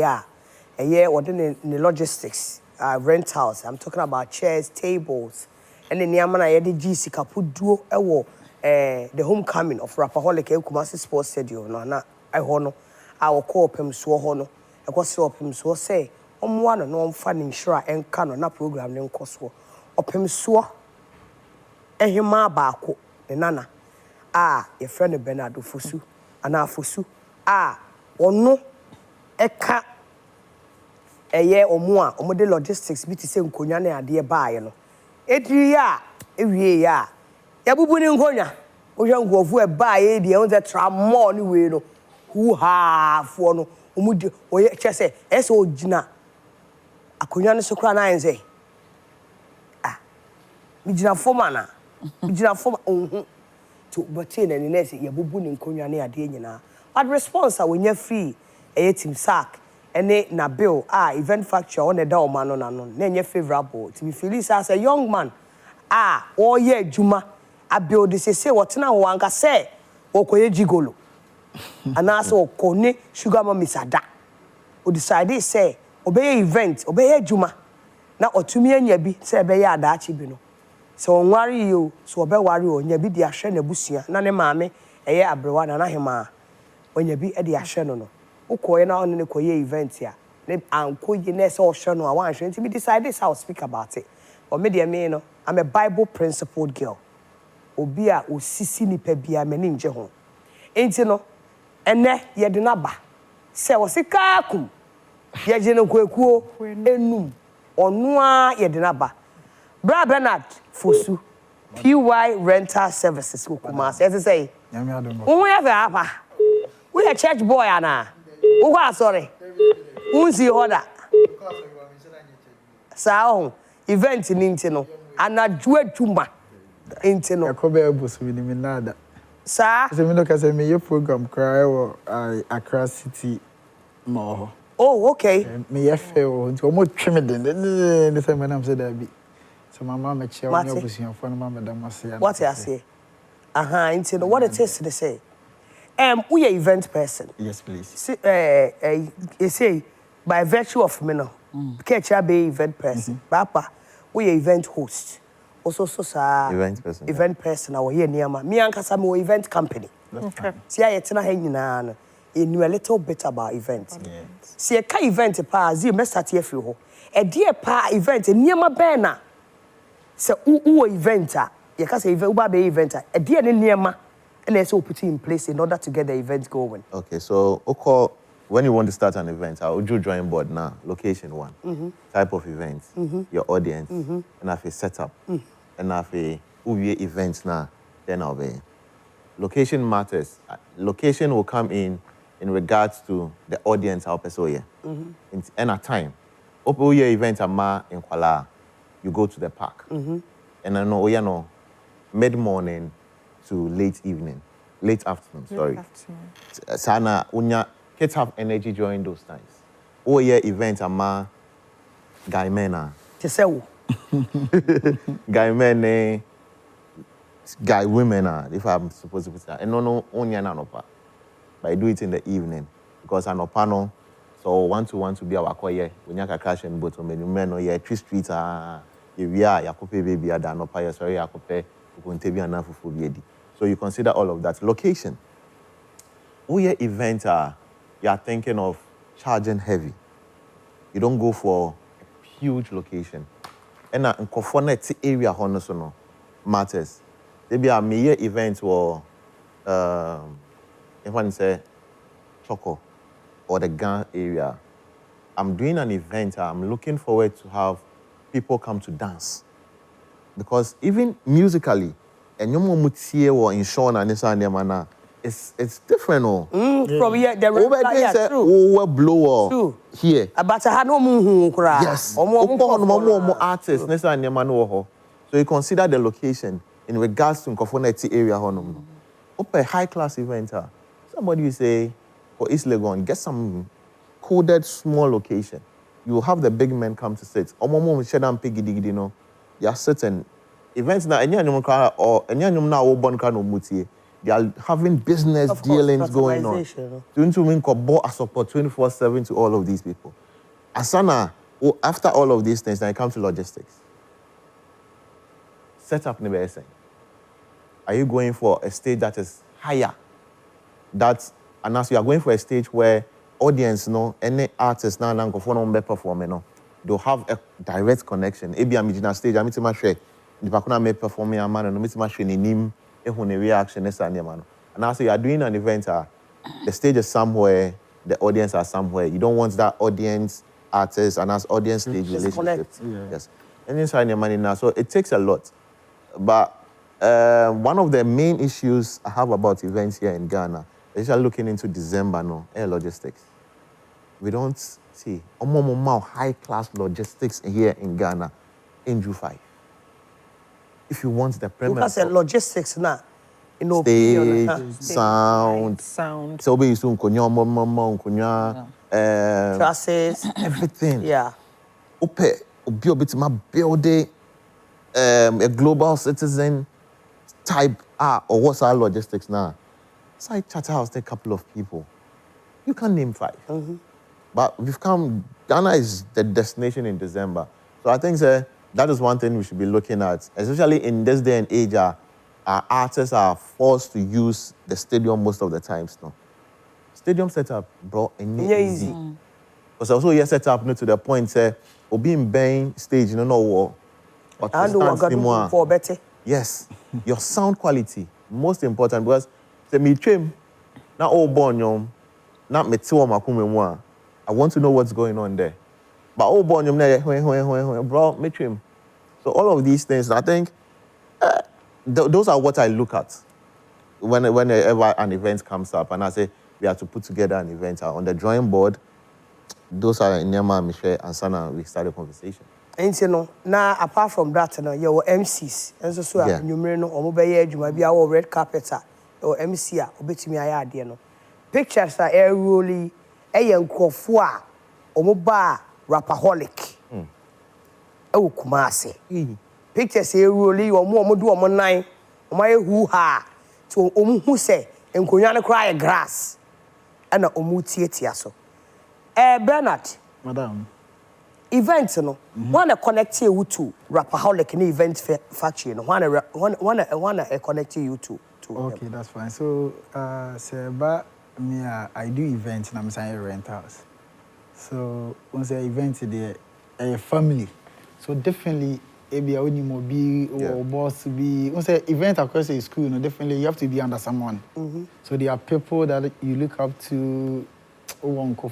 a year ordinary logistics, rentals. I'm talking about chairs, tables, and then Yamana Yedi GC Kapu duo, the homecoming of Rappaholic Kumasi Sports Stadium. No, I hono, I will call him so hono, I was so him so say, one and one funding sure and canon, na program named Coswo. Opem so ehima baako ne nana ye friend Bernardo Fosu ana Fosu ono eka eye omo de logistics bi ti se nkonya na ade baaye no ediri ya ewie ya bubu ni nkonya ohwa ngofu e baaye de on the trammo ni we no hu ha fo no omo de oye chese ese ogina akonya no so kra na enze Mijina forma to batin and nese ye bubu ni nkonya na ade nyina but response when you free team sack ene na bill event facture on the da o ma no na no na nye favorable to be feel as a young man all year juma a bill this say what na ho anka say okoye jigolo anase okone sugar mama misada o decide say obey event obey juma na otumi anya bi say be ya adaachi bi no so onwari yo so obewari o nya bi di ahwe na busua na ne maame eye abrewa na hema onya bi e di ahwe no ukoye na on ne koye event ya ne ankoye na se ohwe no a wan hwe nti me decide this I'll speak about it or me dey me no I'm a Bible principled girl obi a osisi nipa bia me ne nje ho enti no ene ye de na ba se wo sika kum ye je no kwekuo enum onu a ye de na ba Bra Bernard Fosu PY Rental Services Kumasi as say we have a we a church boy ana we go sorry unsi order sao event ni ntino anadwo atuma ntino yakobe ebusu ni minada sa se me no ka se me ye program cry wo Accra City mo oh okay me ye fe o nti o mo tweme den ne se me nam se da bi so mama me chia onye obusian fo no mama da mase what you say ntino what it is to say we are event person. Yes, please. See, you say by virtue of me no, catch a be event person. Papa, we are event host. Also, event person. Our here near me and Kasamo event company. Okay. See, I tell you you knew a little bit about events. Yes. See, a car event pa zi me start here for a dear pa event near my banner. So, who eventer? You can say event, be eventer. A dear near ma. and let's all put it in place in order to get the event going. Okay, so when you want to start an event, I'll do drawing board now, location one, type of event, your audience, and have a setup, and have a events now, then I'll be. Location matters. Location will come in regards to the audience, how person and at time. Open your event in Kuala, you go to the park. And I know, mid-morning to late afternoon, sorry. Sana, kids have energy during those times. Oh yeah, event guy men guy men guy women if I'm supposed to put that. And no only but I do it in the evening because I'm a panel. So want to be our choir when you crash and bottom and you men yeah 3 streets if you are yakope baby ada no pa sorry yakope ukontebi anafufu biedi. So you consider all of that. Location. Oh yeah, event you are thinking of charging heavy. You don't go for a huge location. And in Kofonet area honosono matters. Maybe a mere event or if I say Choco or the Gan area. I'm doing an event. I'm looking forward to have people come to dance. Because even musically, and you mutie or in Sean and this and mana, it's different. From here, the over there, over blower here. About a no moon cry. Yes. More artists. Next and so you consider the location in regards to Kofoneti area. Up a high class event. Somebody will say, for East Legon, get some coded small location. You will have the big men come to sit. They are sitting. Events now, they are having business dealings going on. To mean a support 24/7 to all of these people. Asana, after all of these things, now it comes to logistics. Set up Nibese. Are you going for a stage that is higher? And as you are going for a stage where audience, any artist now performing, they'll have a direct connection. Maybe I'm in a stage, I'm in my share. The Pakuna may perform a man and I'm in my share in him, a reaction, and as you are doing an event, the stage is somewhere, the audience are somewhere. You don't want that audience, artist, and as audience stage relationship. Yes. And inside your money now. So it takes a lot. But one of the main issues I have about events here in Ghana, especially looking into December, air logistics. We don't see high-class logistics here in Ghana in Ju 5. If you want the premise, because the logistics now, stage, sound, so we soon trusses, everything. Yeah. Building a global citizen type or what's our logistics now? Side Charterhouse, take a couple of people. You can name 5. But Ghana is the destination in December. So I think that is one thing we should be looking at, especially in this day and age. Our artists are forced to use the stadium most of the times now. Stadium setup, bro, easy. Because also you set up to the point say, Obi in Bain stage, what. For better. Yes, your sound quality most important because the me trim na all born not me I want to know what's going on there. But all born bro me trim. So all of these things, I think those are what I look at whenever an event comes up, and I say we have to put together an event on the drawing board. Those are Nyama, Michelle, and Sana. We start a conversation. And now apart from that, your MCs, and so you may know, or mobile you might be our red carpet or MC, or bet me I had pictures are air rolly, a young Kofua, or mobile Rappaholic. Oh, Kumasi. Pictures air rolly, or more do on 9, or my who ha to who say, and Kunyana cry grass, and a omutietiaso. Bernard. Madam. Events, wanna connect you to Rappaholic in event factory, wanna connect you to. Okay, that's fine. So, I do events and I'm saying rent house. So, once the event there, a family. So definitely, maybe only mobi or boss be. We say event across a school, definitely you have to be under someone. So there are people that you look up to,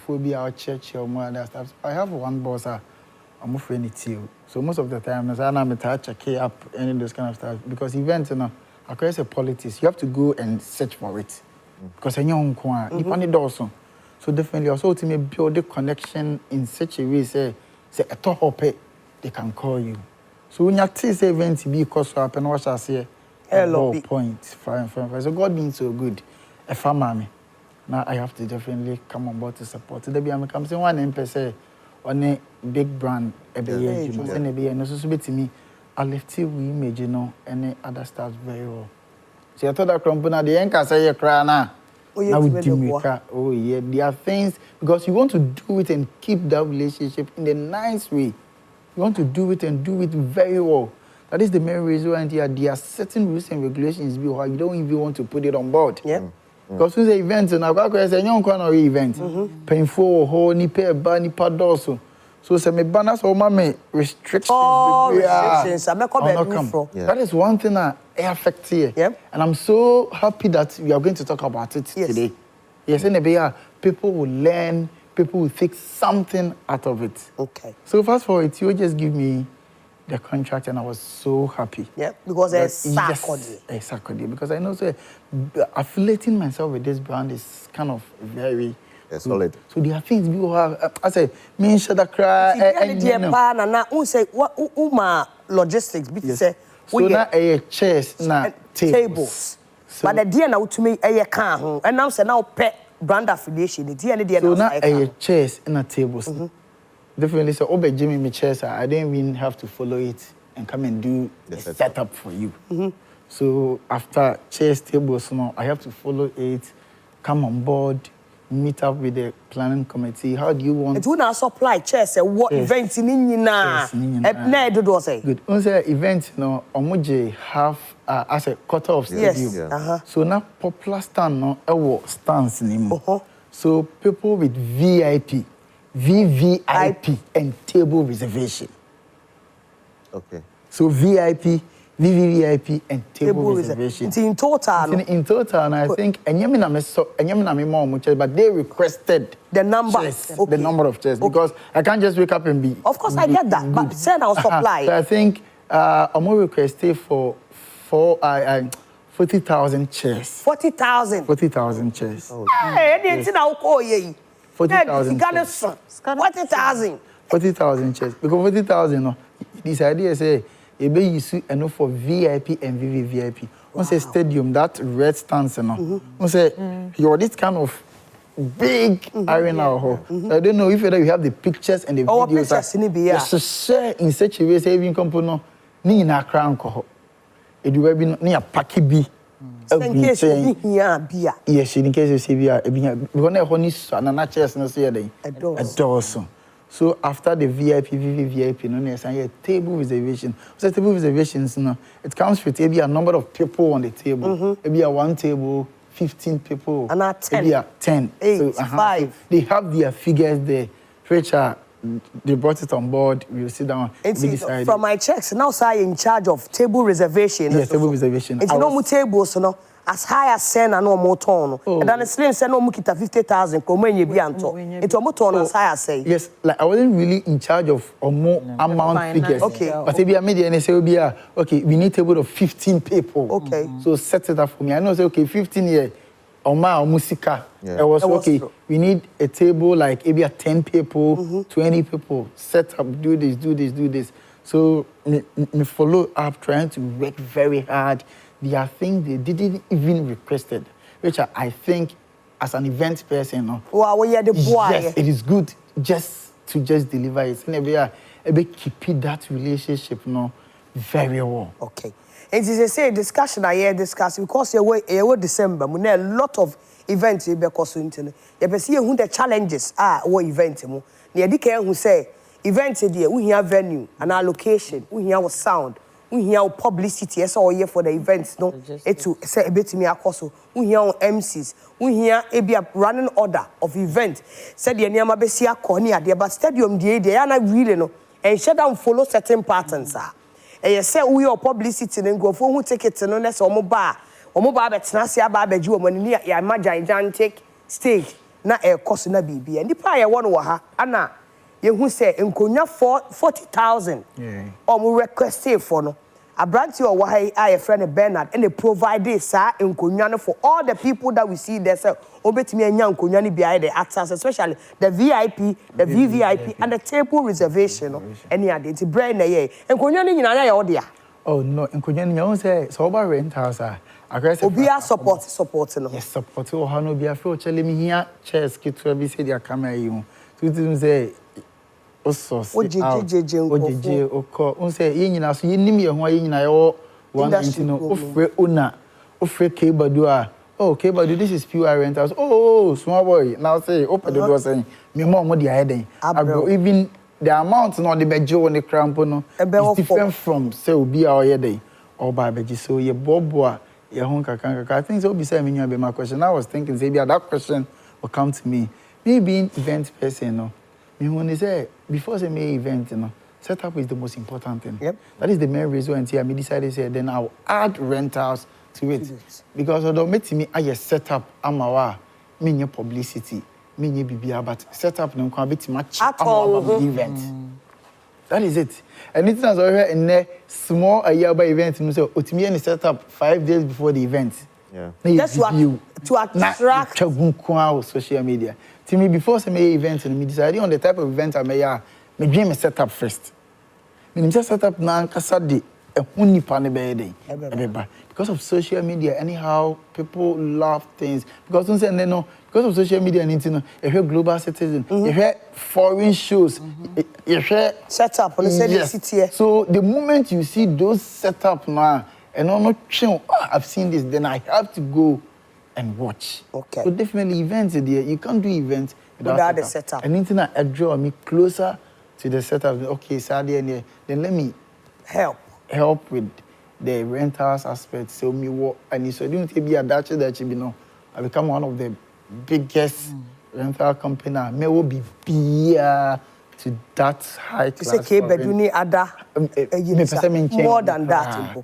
phobia or church or more other stuff. I have one boss, I'm afraid it's you. So most of the time, I'm check up any of those kind of stuff because events, across a politics, you have to go and search for it because I know you also. So definitely also to me build a connection in such a way say a top up they can call you. So when you see events be cause up and what I say point fine. So God being so good, a family. Now I have to definitely come on board to support. Today be I'm saying one MP on a big brand and also to me I left you we image and other stuff very well. So I thought that Crumpuna the anchor say you cry now. Now we oh yeah, there are things because you want to do it and keep that relationship in a nice way. You want to do it and do it very well. That is the main reason why there are certain rules and regulations where you don't even want to put it on board. Yeah. Because when the event and I say you can't event. Painful whole ni pay ba ni padoso. So say me banners or my restrictions. Oh, restrictions. That is one thing that affects here. Yep. And I'm so happy that we are going to talk about it today. Yes, and people will learn, people will take something out of it. Okay. So first of all, you just give me the contract and I was so happy. Yeah, because it's Sarkodie. Yes, Sarkodie. Because I know affiliating myself with this brand is kind of very solid. So there are things people have. I say, me should have cried. Logistics. Say, so now chairs, now tables. But the dear now to me a car, and now say now pet brand affiliation. The dear so now a chairs and a tables. Definitely, so over Jimmy me chairs, I didn't even have to follow it and come and do the setup for you. So after chairs, tables, now I have to follow it, come on board. Meet up with the planning committee. How do you want? It will not supply chairs. What events in na? Good. On the event, half as a quarter of stadium. Yes. So now popular stand stands anymore. So people with VIP, VVIP, and table reservation. Okay. So VIP. VVIP and table reservation. It's in total. In total, and I think but they requested the number, the number of chairs because I can't just wake up and be. Of course, I get that, but send our supply. So I think I'm requested for 40,000 chairs. 40,000. 40,000 chairs. Hey, I didn't know. 40,000. 40,000. 40,000 chairs because 40,000. This idea say. Ebe yisu eno for VIP and VVVIP. Wow. Say stadium that red stands eno. Say you're this kind of big arena. I don't know if you have the pictures and the videos. Pictures in the share in such a way say even company ni na crown ko. It will be ni a paki bi. In case you hear beer. Yes, in case you see beer. Because na honey na chairs no say dey. Adom. So after the VIP, VVVIP, there's a table reservation. So table reservations, it comes with maybe a number of people on the table. Maybe a one table, 15 people. And at 10. Maybe a 10. 8, so, 5. So they have their figures there. Which they brought it on board. We'll sit down. From my checks, now say in charge of table reservation. Yes, table reservation. It's no more tables, as high as 10 and no more ton. And then it's slim, say no more 50,000. Come when you be anto. It's a more ton as high as say. Yes, like I wasn't really in charge of more amount figures. Okay. But maybe I made the NSA okay, we need a table of 15 people. Okay. So set it up for me. I know say okay, 15 here. Oma musica. I was okay. True. We need a table like maybe 10 people, 20 people. Set up, do this. So me follow up, trying to work very hard. There are things they didn't even requested, which I think as an event person, yes, it is good just to deliver it. And keep that relationship very well. Okay. It is a say discussion I hear discuss because you December, we a lot of events because into you see who the challenges are what event mu. Near the who say events there we hear venue and our location, we hear our sound. We hear publicity, yes, all year for the events, no. It's to say a bit to me, also. We hear MCs, we hear a running order of event. Said the Niama Bessia Cornia, there, but stadium, they are not really no, and shut down follow certain patterns. say we your publicity ne nkrofo hu ticket no na se omo ba betena se aba abaji wo mani ya imagine gigantic stage na cost na bibia nipa ye won wo ha ana ye hu se enkonya 40,000 omo request for no Abranti or why I a friend Bernard and they provide this enkonya for all the people that we see there so obetimi anya enkonya ni behind the access especially the VIP the VVIP and the table reservation any identity brain na ye enkonya ni nyina ya odia oh no enkonya ni nyawon say so over rent house aggressive obia support no yes support o ha no bia fe o chele mi hia chairs kitu bi say dia camera yi hu tu say ojeje oko unse ye nyina so ye nim ye ho ye nyina ye one intino ofre ona ofre kebadu oh kebadu this is pure rentals oh small boy now say open the door saying me mo dey ahead agro even the amount no the beje on the crampo no is different from say obi a oye dey or ba beje so ye bobo ye ho kaka I think so be say me nwa be my question I was thinking say that question will come to me being event person no me when say before say me event, setup is the most important thing. Yep. That is the main reason I decided say then I'll add rentals to it. Because although me I setup amawa, me nye publicity, me nye bibia, but setup no can be much about the event. That is it. And it's as over in a small a year by event, so utimi any setup 5 days before the event. Yeah. That's what to attract social media. To me, before some event, me decided on the type of event I may me dream set up first. Me just set up now kasadi a huni pane bede. Because of social media, anyhow, people love things. Because because of social media and internet, you hear global citizen, you hear foreign shows, you hear set up on the city. So the moment you see those set up now, and I'm not sure, I've seen this, then I have to go and watch. Okay. So definitely events there. You can't do events without the setup. And internet draw me closer to the setup. Okay, Saturday, then let me help with the rentals aspect. So me work and so don't be a Dutch that you know. I become one of the biggest rental company. Me will be to that high class. You say beduni ada more than that.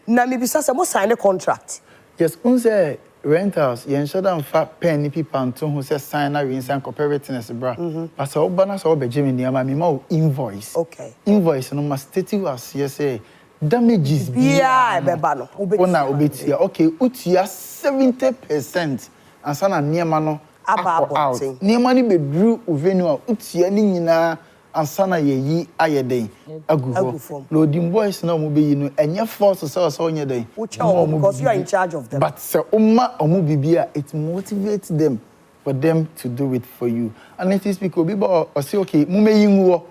Now maybe say mo sign a contract. Yes, unse rentals, you ensure that fat penny people and who say sign a ring and cooperating bra. But so banner so be Jimmy near my mo invoice. Okay. Invoice no must state was yes say damages yeah bebano. Ona obetia. Okay, utia 70% and sana near mano out. Near money be drew venue utia ni nyina ansana ye ayeden aguho loading boys no mo be you know enye force so onye den because you are in charge of them but say umma omo bibia it motivates them for them to do it for you and it is because obi ba o say okay mo meyi nwo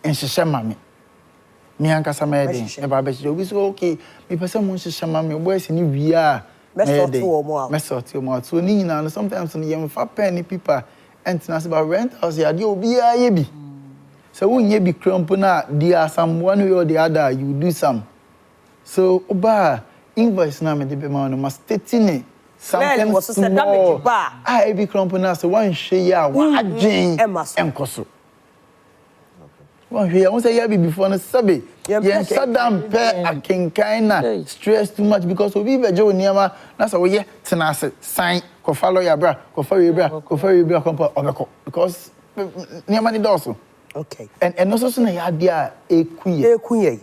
enhyehyɛ mame me ankasa ma yeden e ba be obi so okay me pese mo enhyehyɛ mame boys ni wi a mesort mo out so ni nyina sometimes no yem fa pen ni people entrance about rent house ya de obi a ye bi. So when you be crumpuna, there are some one way or the other, you do some. So oba invoice na me de be ma no must state something small. I be crumpuna so one share ya wa adwen enkoso. One here one say ya be before no sabe. Yen sadam pe akenkan na stress too much because obi be jo niama na so we tena sign ko follow ya bra ko follow ya bra kompa obeko because niama ni doso. Okay. And also so na idea ekuye.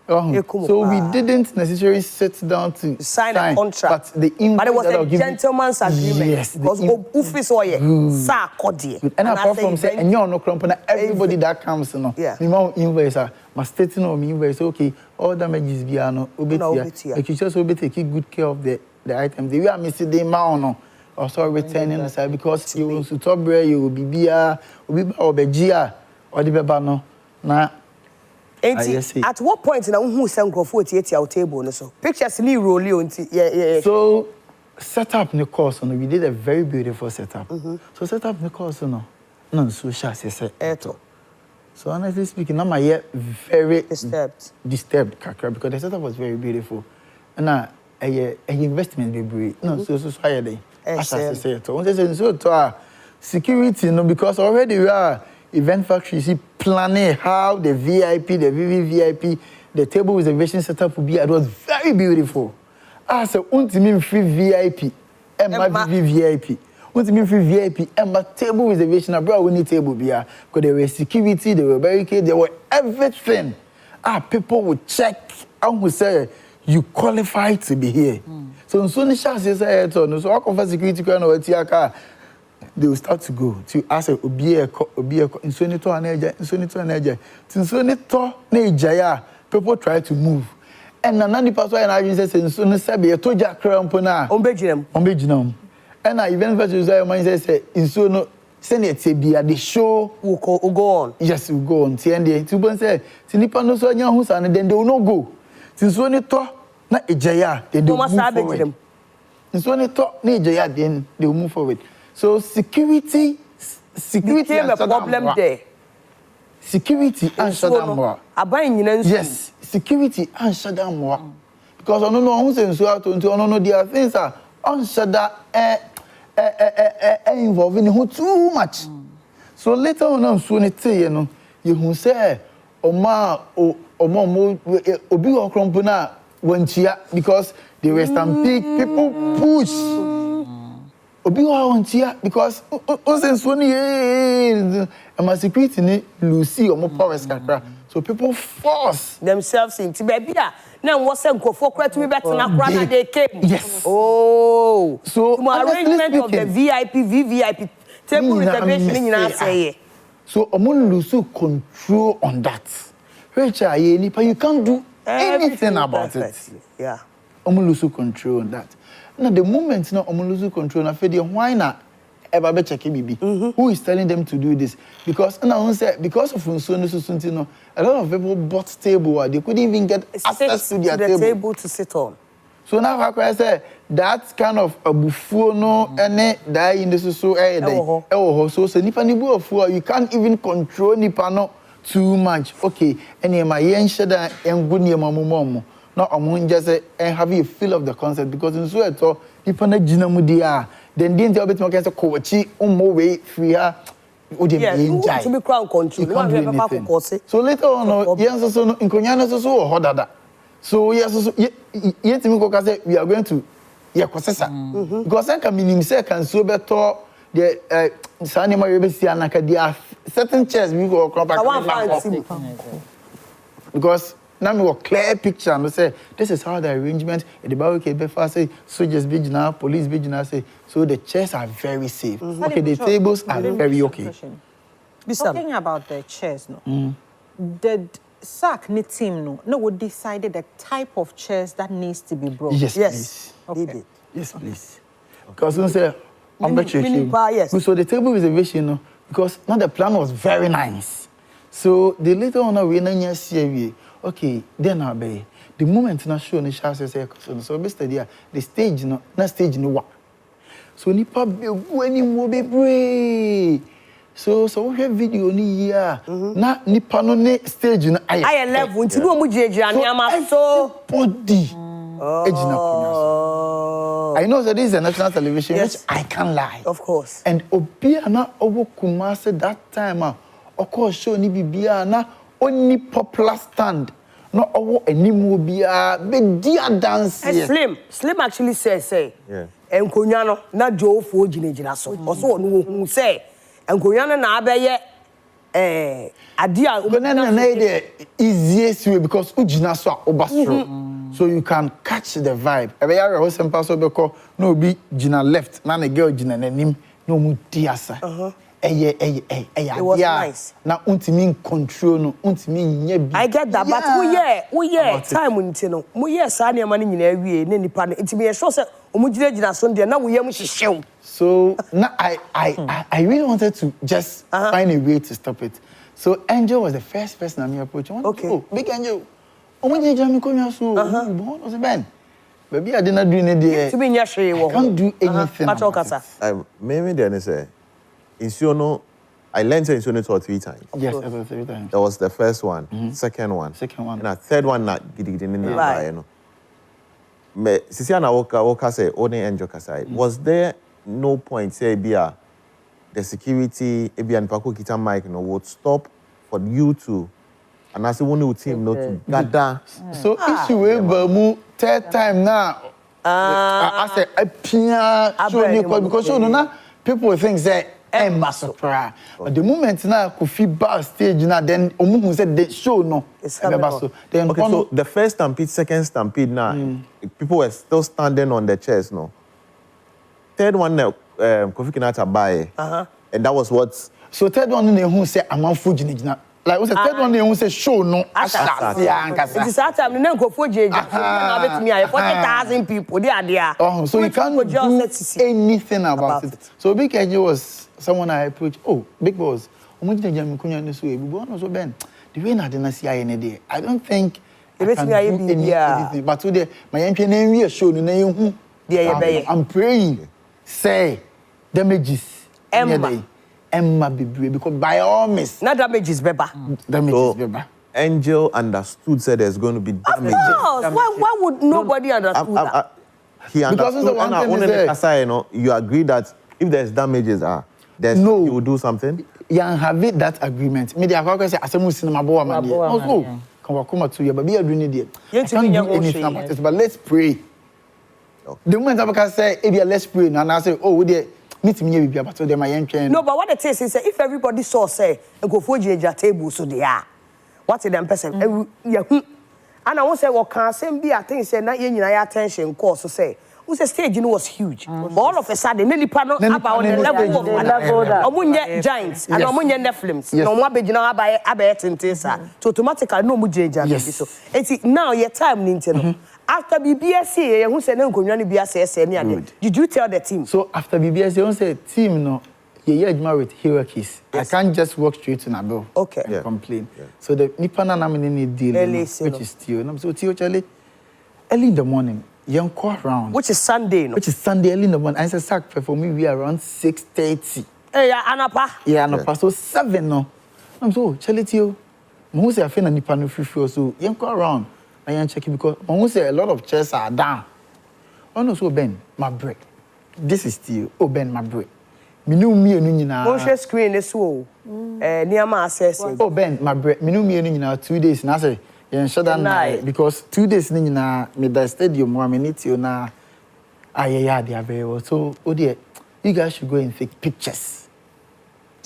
So we didn't necessarily sit down to sign a contract. But it was a gentleman's agreement. Yes. Because office oye Sarkodie. And apart from say and you no company everybody that comes no. Me invoice must state no me invoice okay all damages be no obetia. Like you just take good care of the items. The way I miss the amount no. Also returning the side because you will to top bread you will be beer obi obegia or the beba no na at what point na who say nkrofo eti our table no so pictures ni roll onti yeah so setup the course no we did a very beautiful setup so setup the course no social say so honestly speaking I'm very disturbed kakra because the setup was very beautiful and a investment be brave no so higher day as I say it so to security no because already we are event factory see planning how the VIP, the VVVIP, the table reservation setup would be, it was very beautiful. I said, ultimate free VIP, Emma VIP. Ultimate free VIP, Emma table reservation. I brought only table beer because there was security, there were barricades, there were everything. People would check and would say, you qualify to be here. So soon as I say, so I come for security car. They will start to go to ask Obie Insonito and Eja. Insonito Nejaya, people try to move. And another person and I says, Insono to Jack Crampona, Ombejinum. And I even versus I say, Insono, Senate Sebia, the show will go on. Yes, will go on. TND. Tubon said, Sinipano Sonia Husan, and then they will not go. Insonito, not Ejaya, they do move forward. Insonito, Nejaya, then they will move forward. So security became a problem there. Security and shutdown. Yes, security and shutdown. Because I don't know who's in so to know there are things are on shutdown involving who too much. So later on soon it you know you say Oma Obi Okrompona went here because they were stampede people push. Obi wa here because my security ni Lucy or more powers kakra. So people force themselves into baby. Now what's a go for to be better na kwara they came. Yes. Oh. So arrangement of the VIP, VVIP table reservation in say. So omo lose control on that. Rachel, you can't do anything about it. Yeah. Omo lose control on that. Now the moment now I'm losing control, na feel why not ever be checking BB? Who is telling them to do this? Because now say because of Unsono, a lot of people bought table, they couldn't even get access to their table to sit on. So now I say that kind of a buffoono and die in the so nipa ni bu you can't even control nipa no too much. Okay, and my yen shada and good near mamumomo. Now I'm just have a feel of the concept because in so at all, if I jina mudia, then didn't tell bit more cancer coachi way free her. Yeah, to be crown control. So later on, yes, so in Konyana so hodada. So yes, yet we are going to because I can mean second so better the Sanima Rebesiana, there are certain chairs we go back because now we got clear picture and we say this is how the arrangement the barricade before say soldiers be now, police be now say so the chairs are very safe. Okay, the tables are very okay. Talking about the chairs, no. Did SAC ni team no would decided the type of chairs that needs to be brought? Yes, please. Okay. Yes, please. Because we say yes. So the table reservation, no, because now the plan was very nice. So the later on we na see okay, then I'll be the moment na show ni chance say so Mr. Dia the stage no na stage no wa. So nipa be go any mo be pray. So we have video ni here. Na nipa no ne stage no I level nti no mu jejira ni ama so body. I know that this is a national television, which I can't lie. Of course. And Obiana Obo Kumase that time, of course, show ni Bibiana only popular stand. No, any mobia, be dear dance. Slim actually says, yeah. And Konyano, not Joe for Jinejinaso. Also, who say, and Konyano na abeye, Adia, the easiest way because Ujinaso Obastro. So you can catch the vibe. Every area was some pass over no be Gina left, man a girl Gina and no mutiasa. It was nice. Now untimin control no untimin I get that, but we time when we Sani money in every any pan. It's me a show say Omujina Sunday. Now we show. So now I really wanted to just find a way to stop it. So Angel was the first person I approached. Okay, big Angel. Baby, I did not do anything. I can't do anything. Maybe then say, Insiono, I learned Insiono 3 times. Yes, 3 times. That was the first one, second one, and the third one not getting right. Me, Sisiana Woka say, only Angel Kasai. Was there no point say the security, and Paco Kita Mike, would stop for you to and I say one team no to gather. So issue we bamu third time now. I say a pia show me because show no na people think say Emma surprise. But the moment now could feel stage now then omu said the show no. Then okay, so the first stampede, second stampede now people were still standing on the chairs no. Third one now Kofi Kinata buy. And that was what. So third one in who say I'm on food like we say third one who say show no. It is that time no go for JJ. Now bet me 40,000 people they are there. Oh, so you can't do anything about it. So Big KJ was someone I approached. Oh, Big Boss. So Ben, the way I didn't see any day. I don't think I can do anything. But today my MP name we show no name. I'm praying. Say damages. Emma Bibre, because by all means, not damages, Beba. Damages, Beba. Angel understood said there's going to be damage. Why would nobody understood that? He understood. Because you know, you agree that if there's damages, there's no, you will do something. Yeah, have it that agreement. Me, the Akwa say, "Asemu cinema boa man." Also, come to you, but be a doing it. Can't do anything about it. But let's pray. The moment I say, let's pray, and I say, oh, we there. No, but what it is if everybody saw say and go for JJ table so they are. What's the person? And I won't say what can same be I think say na yen nyina attention course so say. Who say stage was huge. But all of a sudden any panel about the level of omunye giants and omunye Netflix. No mo abegina abaye tentesa. So automatically no mu JJ so. Enti now your time ninti after BBSC, who said no BBSC, did you tell the team? So after BBSC, you say team no, you're married hierarchies. Yes. I can't just walk straight to Nabo. Okay. And complain. Yeah. So the Nipana namini deal, which is Theo. So Theo Charlie, early in the morning, young call around. Which is Sunday, no? Which is Sunday early in the morning. I said sack for me we are around 6:30. Hey, Anapa. Yeah, Anapa. So 7 no. I'm so Charlie Theo. Who say I feel Nipano free so young call around. I am checking because when say a lot of chairs are down. Oh no, so Ben, my break. This is still Ben, my break. Me nyina. Mo share screen this wo. Near my access. Oh Ben, my break. Me nyina 2 days na say yen shut down night because 2 days nyina me the stadium wa me need you na ayaya they are very well. So oh dear, you guys should go and take pictures.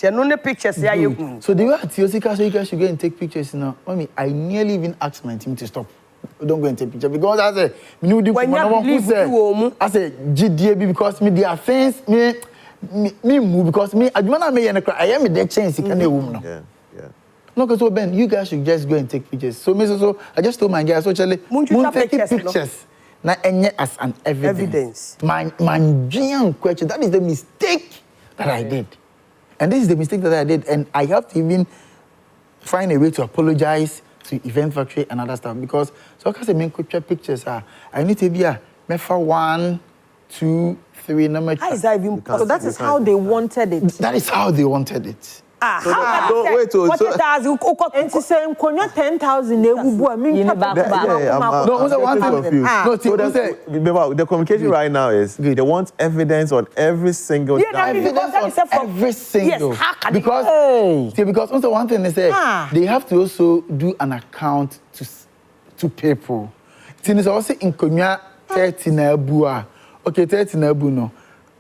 No pictures there you. So the way at Yosika so you guys should go and take pictures now. Mommy, I nearly even asked my team to stop. Don't go and take picture because I say me no do I say GDB because me their fans me move because me I want to make I am the chance can no. Yeah. No, because so Ben, you guys should just go and take pictures. So me so I just told my guys so Charlie, take pictures. Now as an evidence. My question that is the mistake that I did. And this is the mistake that I did and I have to even find a way to apologize to Event Factory and other stuff because so I say me picture pictures I need to be a mefa 1, 2, 3 number. How is that even possible? So that is how they wanted it. That is how they wanted it. Wait, so 10,000 konyo 10,000 ebubu ami no, the communication right now is they want evidence on every single evidence on every single because also one thing they say they have to also do an account to people. Things also in konya 30 na ebu okay 30 na ebu no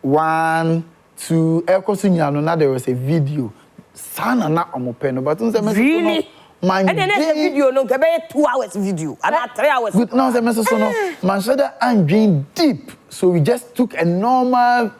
1 2 ekosunya no na there was a video sana na omopeno but really and then the video no be 2 hours video and 3 hours good no say so no man should and dream deep so we just took a normal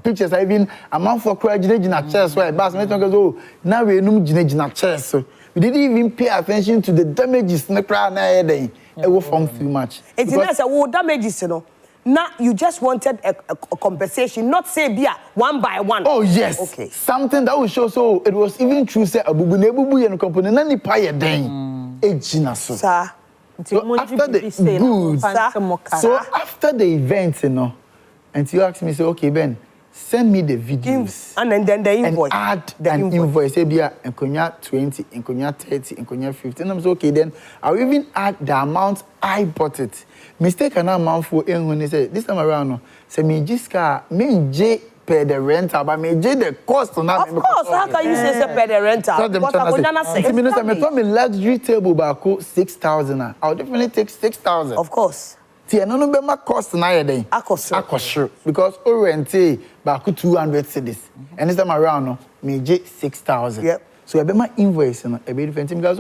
pictures even amount for cry gina chest where bass me talk so now we enum gina chest so we didn't even pay attention to the damages na cry na head it was from too much it's nice what damages you know. Now you just wanted a compensation, not say beer 1 by 1. Oh yes. Okay. Something that will show so it was even true say abubu na ebubu yen company na ni pa ye den. Ejina so. Sir. So after the good, so after the event, you know, and you ask me say okay Ben, send me the videos and then the invoice and add the invoice say beer enkonya 20, enkonya 30, enkonya 50. And I'm so okay then I'll even add the amount I bought it. Mistake an amount for when they say this time around no say me jiska me J pay the rental, but me the cost now. Of course, how can you say pay the rental? Because I couldn't say. If minister me told me luxury table back 6,000, I'll definitely take 6,000. Of course. See, no be my cost na yede. Akosho. Because rent back 200 cedis. And this time around, no, me 6,000. Yep. So I be my invoice no, a bit different because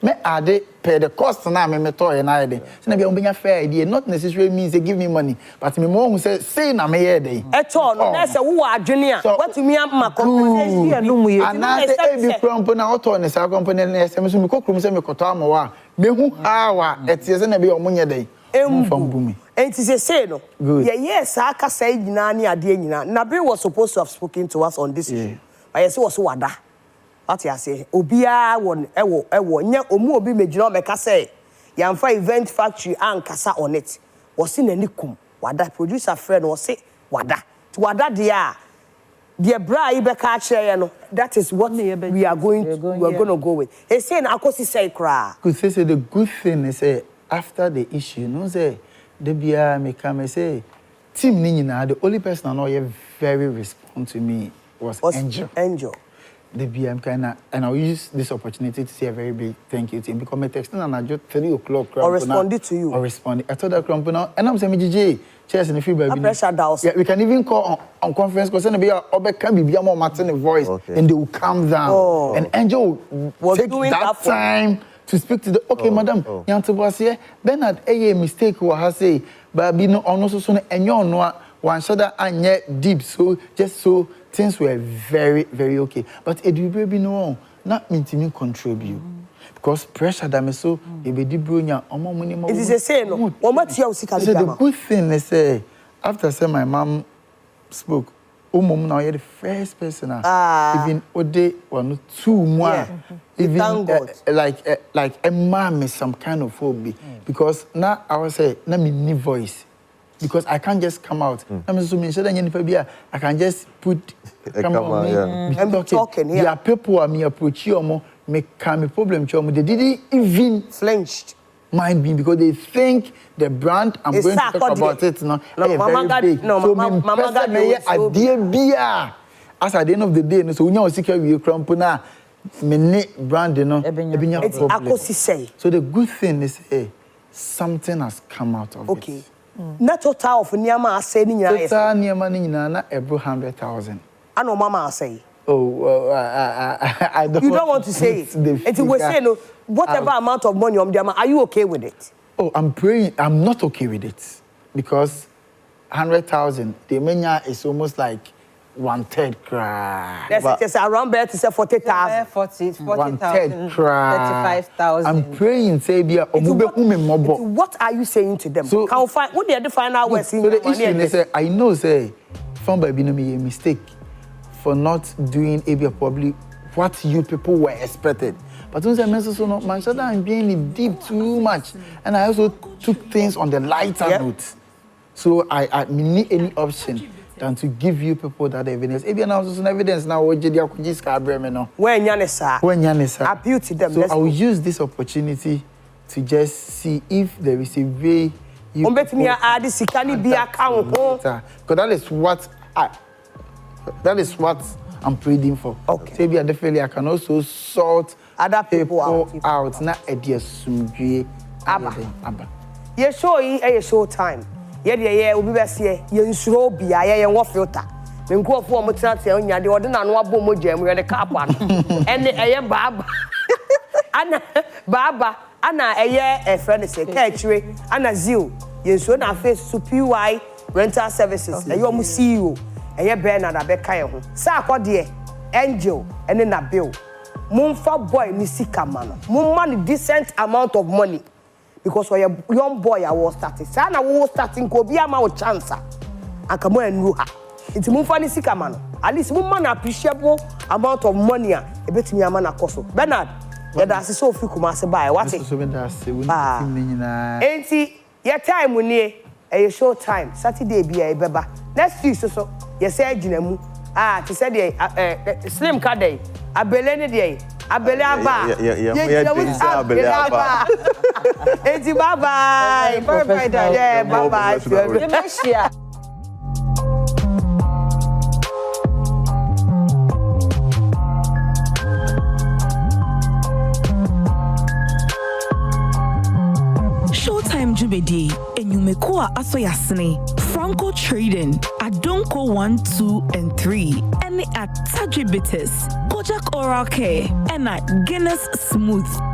me add pay the cost na me toy na yede. So na be on fair idea. Not necessarily means they give me money, but me more who say na me yede. Eto no, na say who are junior. What me am ma compensation no mu ye. And na say e be crump na auto na say company na say me so me kokrum say me koto amawa. Me hu hawa etie say na be omunye dey. And to say no, yes, I can say Nabi was supposed to have spoken to us on this issue. But yes, was wada. What I say, Obia won, nya omu obi mejino meka say, Yamfa event factory and kasa on it. Was in any kum, wada producer friend was say wada. To wada dear bra ibeka share no. That is what we are going to go with. He say na akosi say kra. Could say the good thing is say after the issue, no say the bia me come say team ni nyina the only person I know very respond to me was Angel. The bia kinda and I'll use this opportunity to say a very big thank you to him because me texting and I just 3 o'clock or responded to you. Or responded. I told that crump now and I'm saying GJ cheers in the feedback. Yeah, we can even call on conference because then be can be more Martin voice and they will calm down. And Angel will take that time to speak to the madam yanto was here Bernard a mistake wa ha say but be no ono so no enyo no one shoulder anye deep so just so things were very very okay but edubre be no not mean to contribute because pressure that me so e be di bronya omo money mo. It is a say no o matia o sika the good thing is say after say my mom spoke mom now you're the first person even ode one 2 more even like a mom is some kind of phobia because now I was say na me need voice because I can't just come out na me so me say that I can just put camera I'm talking here. There are people me approach you me can me problem they didn't even flinched mind me because they think the brand I'm going to talk about it now very big. So mama got idea beer as at the end of the day so we secure we crump na me brand no problem. So the good thing is something has come out of it. Na total of niama asay ni nyina yes. Total niama ni nyina na ebro 100,000. Ano mama asay. Oh, I don't. You don't want to say it. And we say no. Whatever amount of money are you okay with it? Oh, I'm praying. I'm not okay with it because 100,000. The mania is almost like 1/3 cry. That's around better to say 40,000. 40,000. 35,000. I'm praying, say, what are you saying to them? So, can find what they find out where so the issue is I know say from by being a mistake for not doing probably what you people were expected. But once I mentioned so no man said I'm being deep too much. And I also took things on the lighter note. So I need any option than to give you people that evidence. If you now some evidence now what you no. When Yanesa. Appeal to them. So I will use this opportunity to just see if there is a way you bet me add this can be account. Because that is what I'm pleading for. Okay. So definitely I can also sort other people out. Not a dear sumbi. Abba. You show a show time. Yeah, we be see you nsuro bia ye wo filter. Me nkofo o mutrate onya de ode na no abo mojam we the car pan. And eye baba. Ana baba ana eye e friend say ka chire ana zeal. You nsuro na face SuperY rental services. Eye o mu CEO. Eye Bernard abeka ye ho. Sarkodie Angel ene na bill. Mumfa boy ni sika man. Mumma ni decent amount of money. Because when a young boy I was starting. Sana was starting ko be ama o chance. Aka mo enu ha. Nti mumfa ni sika man. At least mumma na appreciable amount of money a ebetimi ama na koso. Bernard, ya da se so fi kuma se buy. What it? So be da se we team ni nyina. Enti ya time ni e Showtym Saturday bia e beba. Next week so ya say agina mu. Ti say the slim card dey. Abele ni dey. Abele aba. Aba. Eti bye bye. Bye bye. Yeah, bye bye. Nyumekua Asoyasne, Franco Trading, Adom 1, 2, and 3, and at Sarkodie, Kojak Oral Care, and at Guinness Smooth.